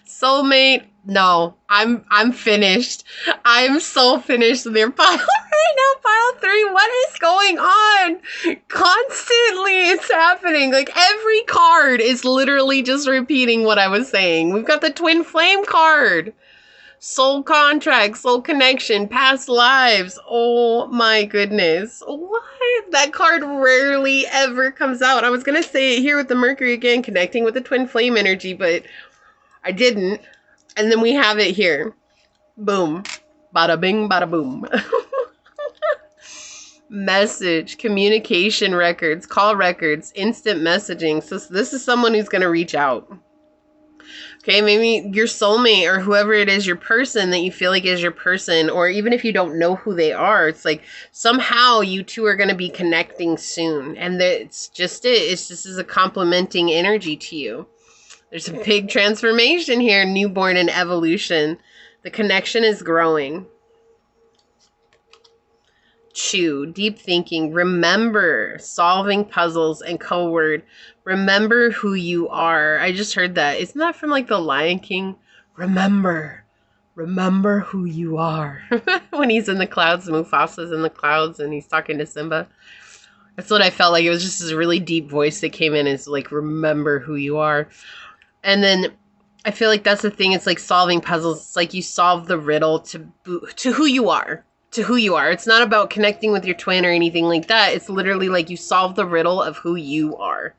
Soulmate. No, I'm finished. I'm so finished with your pile right now. Pile 3. What is going on? Constantly it's happening. Like every card is literally just repeating what I was saying. We've got the twin flame card. Soul contract, soul connection, past lives. Oh my goodness. What? That card rarely ever comes out. I was going to say it here with the Mercury again, connecting with the twin flame energy, but I didn't. And then we have it here. Boom. Bada bing, bada boom. Message, communication records, call records, instant messaging. So this is someone who's going to reach out. Okay, maybe your soulmate or whoever it is, your person that you feel like is your person, or even if you don't know who they are, it's like somehow you two are going to be connecting soon. And it's just it. It's just as a complementing energy to you. There's a big transformation here, newborn and evolution. The connection is growing. Chew, deep thinking, remember, solving puzzles, and code. Remember who you are. I just heard that. Isn't that from like The Lion King? Remember who you are. When he's in the clouds, Mufasa's in the clouds, and he's talking to Simba. That's what I felt like. It was just this really deep voice that came in. It's like, remember who you are. And then I feel like that's the thing. It's like solving puzzles. It's like you solve the riddle to who you are. To who you are. It's not about connecting with your twin or anything like that. It's literally like you solve the riddle of who you are.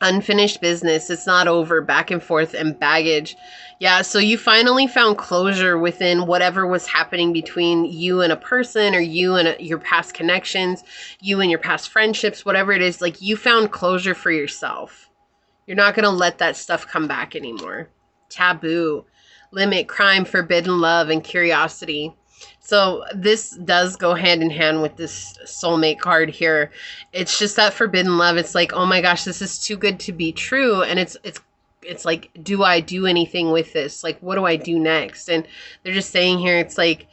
Unfinished business. It's not over. Back and forth and baggage. Yeah, so you finally found closure within whatever was happening between you and a person, or you and your past connections, you and your past friendships, whatever it is. Like, you found closure for yourself. You're not going to let that stuff come back anymore. Taboo. Limit, crime, forbidden love, and curiosity. So this does go hand in hand with this soulmate card here. It's just that forbidden love. It's like, oh my gosh, this is too good to be true. And it's like, do I do anything with this? Like, what do I do next? And they're just saying here, it's like,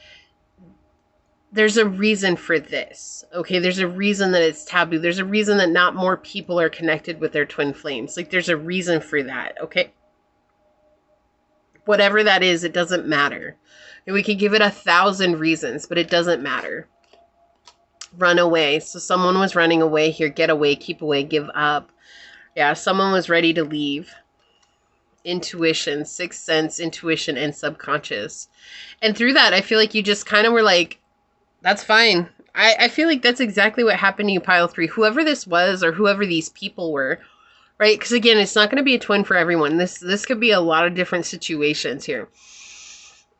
there's a reason for this. Okay, there's a reason that it's taboo. There's a reason that not more people are connected with their twin flames. Like, there's a reason for that, okay? Whatever that is, it doesn't matter. And we could give it 1,000 reasons, but it doesn't matter. Run away. So someone was running away here. Get away, keep away, give up. Yeah, someone was ready to leave. Intuition, sixth sense, intuition, and subconscious. And through that, I feel like you just kind of were like, that's fine. I feel like that's exactly what happened to you, pile 3. Whoever this was, or whoever these people were, right? Because again, it's not going to be a twin for everyone. This could be a lot of different situations here.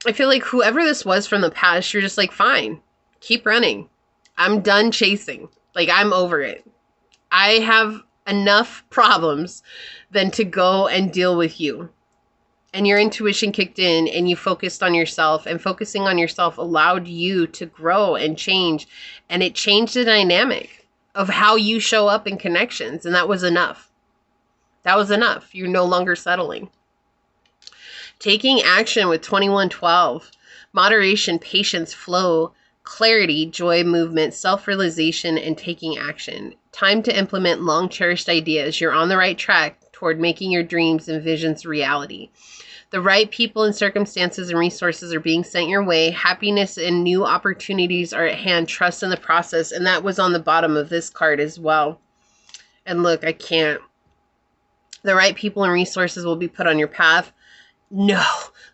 I feel like whoever this was from the past, you're just like, fine, keep running. I'm done chasing. Like, I'm over it. I have enough problems than to go and deal with you. And your intuition kicked in and you focused on yourself, and focusing on yourself allowed you to grow and change. And it changed the dynamic of how you show up in connections. And that was enough. That was enough. You're no longer settling. Taking action with 2112. Moderation, patience, flow, clarity, joy, movement, self-realization, and taking action. Time to implement long-cherished ideas. You're on the right track toward making your dreams and visions reality. The right people and circumstances and resources are being sent your way. Happiness and new opportunities are at hand. Trust in the process. And that was on the bottom of this card as well. And look, I can't. The right people and resources will be put on your path. No.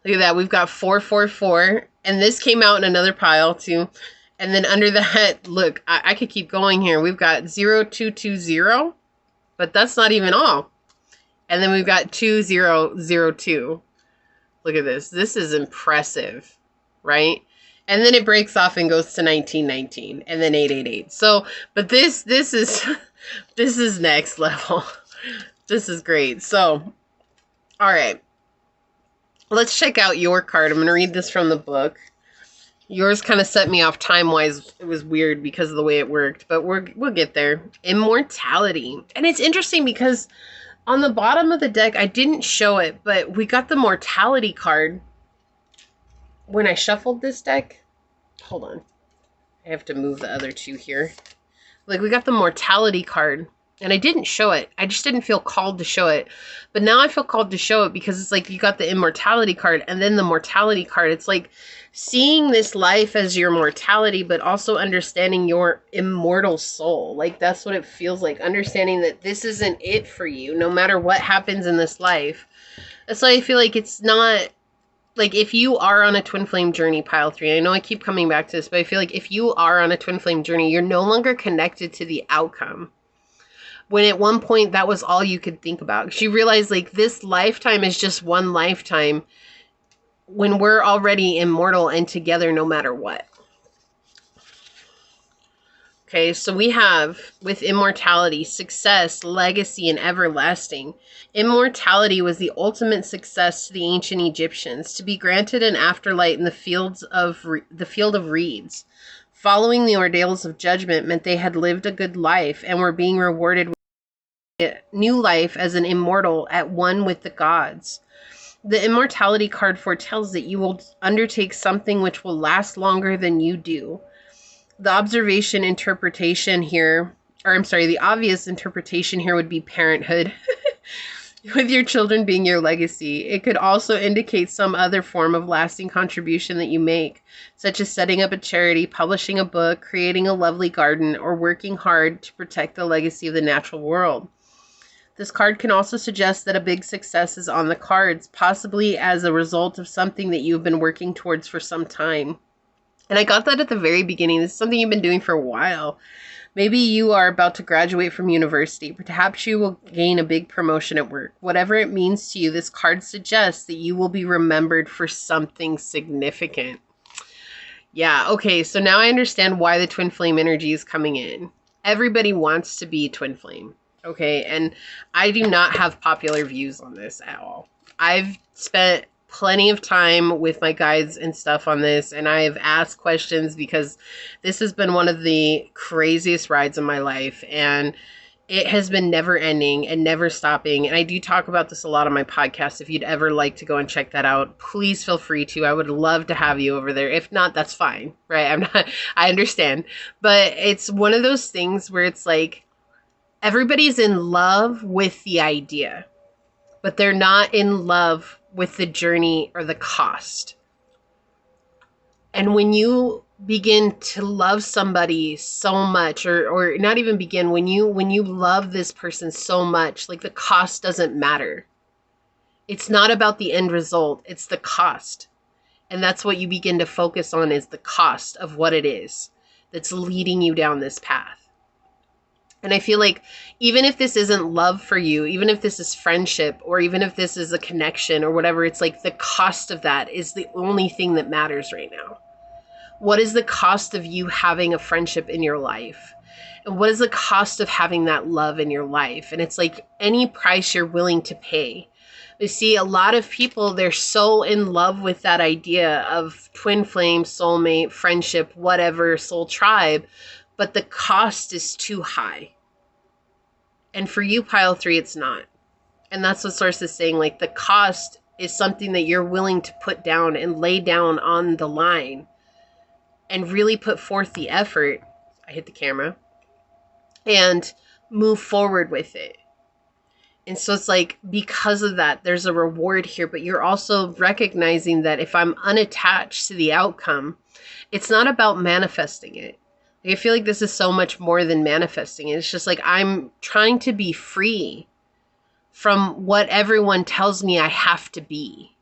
Look at that. We've got 444. And this came out in another pile too. And then under that, look, I could keep going here. We've got 0220. But that's not even all. And then we've got 2002. Look at this. This is impressive, right? And then it breaks off and goes to 1919 and then 888. So, but this is this is next level. This is great. So, all right. Let's check out your card. I'm going to read this from the book. Yours kind of set me off time-wise. It was weird because of the way it worked, but we'll get there. Immortality. And it's interesting because on the bottom of the deck, I didn't show it, but we got the mortality card when I shuffled this deck. Hold on. I have to move the other two here. Like, we got the mortality card, and I didn't show it. I just didn't feel called to show it. But now I feel called to show it because it's like you got the immortality card and then the mortality card. It's like seeing this life as your mortality, but also understanding your immortal soul. Like, that's what it feels like. Understanding that this isn't it for you, no matter what happens in this life. That's why I feel like it's not like if you are on a twin flame journey, pile 3, I know I keep coming back to this, but I feel like if you are on a twin flame journey, you're no longer connected to the outcome. When at one point that was all you could think about. She realized like this lifetime is just one lifetime when we're already immortal and together no matter what. Okay, so we have with immortality, success, legacy, and everlasting. Immortality was the ultimate success to the ancient Egyptians, to be granted an afterlife in the field of reeds. Following the ordeals of judgment meant they had lived a good life and were being rewarded with a new life as an immortal at one with the gods. The immortality card foretells that you will undertake something which will last longer than you do. The obvious interpretation here would be parenthood, with your children being your legacy. It could also indicate some other form of lasting contribution that you make, such as setting up a charity, publishing a book, creating a lovely garden, or working hard to protect the legacy of the natural world. This card can also suggest that a big success is on the cards, possibly as a result of something that you've been working towards for some time. And I got that at the very beginning. This is something you've been doing for a while. Maybe you are about to graduate from university. Perhaps you will gain a big promotion at work. Whatever it means to you, this card suggests that you will be remembered for something significant. Yeah, okay, so now I understand why the twin flame energy is coming in. Everybody wants to be twin flame, okay? And I do not have popular views on this at all. I've spent plenty of time with my guides and stuff on this, and I've asked questions because this has been one of the craziest rides of my life, and it has been never ending and never stopping. And I do talk about this a lot on my podcast. If you'd ever like to go and check that out, please feel free to. I would love to have you over there. If not, that's fine, right? I understand. But it's one of those things where it's like everybody's in love with the idea, but they're not in love with the journey or the cost. And when you begin to love somebody so much, or not even begin, when you love this person so much, like the cost doesn't matter. It's not about the end result, it's the cost. And that's what you begin to focus on, is the cost of what it is that's leading you down this path. And I feel like even if this isn't love for you, even if this is friendship, or even if this is a connection or whatever, it's like the cost of that is the only thing that matters right now. What is the cost of you having a friendship in your life? And what is the cost of having that love in your life? And it's like any price you're willing to pay. You see, a lot of people, they're so in love with that idea of twin flame, soulmate, friendship, whatever, soul tribe, but the cost is too high. And for you, pile 3, it's not. And that's what Source is saying. Like, the cost is something that you're willing to put down and lay down on the line and really put forth the effort. I hit the camera. And move forward with it. And so it's like, because of that, there's a reward here, but you're also recognizing that if I'm unattached to the outcome, it's not about manifesting it. I feel like this is so much more than manifesting it. It's just like I'm trying to be free from what everyone tells me I have to be.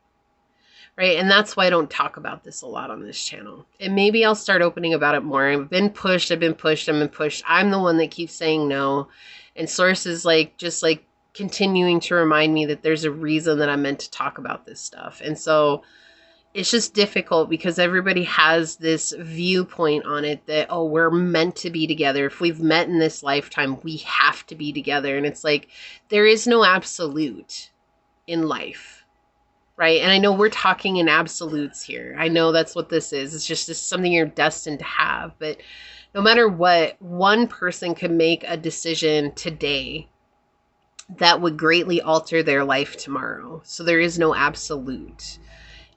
Right? And that's why I don't talk about this a lot on this channel. And maybe I'll start opening about it more. I've been pushed. I'm the one that keeps saying no. And Source is like, just like continuing to remind me that there's a reason that I'm meant to talk about this stuff. And so it's just difficult because everybody has this viewpoint on it that, oh, we're meant to be together. If we've met in this lifetime, we have to be together. And it's like, there is no absolute in life, right? And I know we're talking in absolutes here. I know that's what this is. It's just something you're destined to have. But no matter what, one person can make a decision today that would greatly alter their life tomorrow. So there is no absolute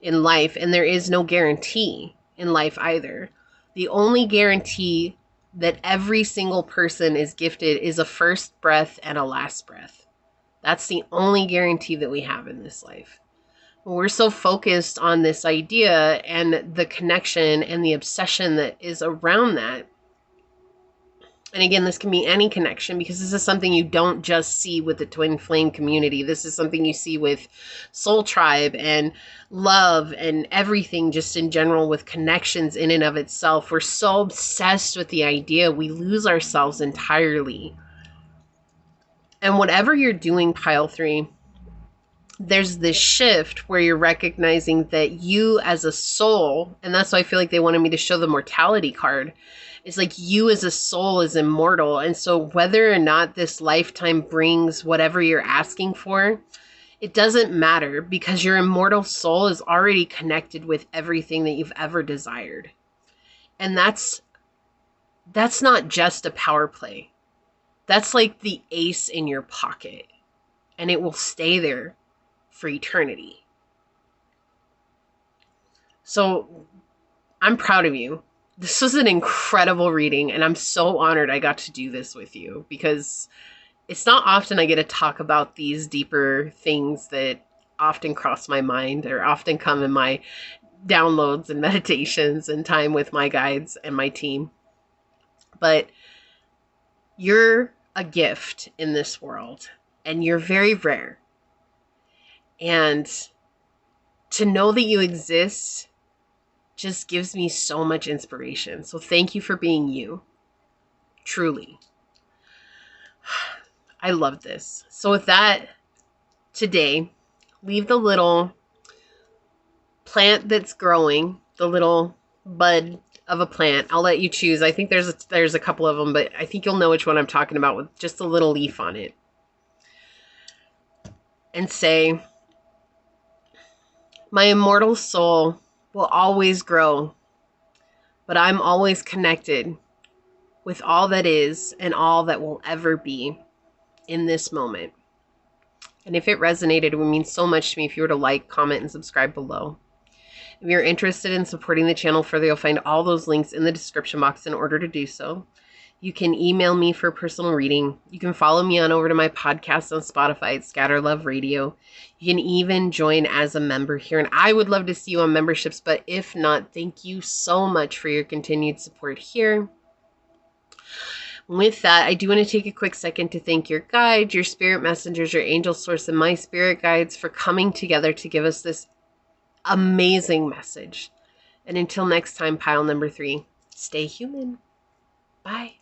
in life, and there is no guarantee in life either. The only guarantee that every single person is gifted is a first breath and a last breath. That's the only guarantee that we have in this life. We're so focused on this idea and the connection and the obsession that is around that And again, this can be any connection, because this is something you don't just see with the twin flame community. This is something you see with soul tribe and love and everything just in general, with connections in and of itself. We're so obsessed with the idea, we lose ourselves entirely. And whatever you're doing, pile 3, there's this shift where you're recognizing that you as a soul, and that's why I feel like they wanted me to show the mortality card. It's like you as a soul is immortal. And so whether or not this lifetime brings whatever you're asking for, it doesn't matter, because your immortal soul is already connected with everything that you've ever desired. And that's not just a power play. That's like the ace in your pocket, and it will stay there for eternity. So I'm proud of you. This was an incredible reading, and I'm so honored I got to do this with you, because it's not often I get to talk about these deeper things that often cross my mind, or often come in my downloads and meditations and time with my guides and my team. But you're a gift in this world, and you're very rare. And to know that you exist just gives me so much inspiration. So thank you for being you. Truly. I love this. So with that, today, leave the little plant that's growing, the little bud of a plant. I'll let you choose. I think there's a couple of them, but I think you'll know which one I'm talking about, with just a little leaf on it. And say, my immortal soul will always grow, but I'm always connected with all that is and all that will ever be in this moment. And if it resonated, it would mean so much to me if you were to like, comment, and subscribe below. If you're interested in supporting the channel further, you'll find all those links in the description box in order to do so. You can email me for a personal reading. You can follow me on over to my podcast on Spotify at Scatter Love Radio. You can even join as a member here, and I would love to see you on memberships, but if not, thank you so much for your continued support here. With that, I do want to take a quick second to thank your guides, your spirit messengers, your angel source, and my spirit guides for coming together to give us this amazing message. And until next time, pile number 3, stay human. Bye.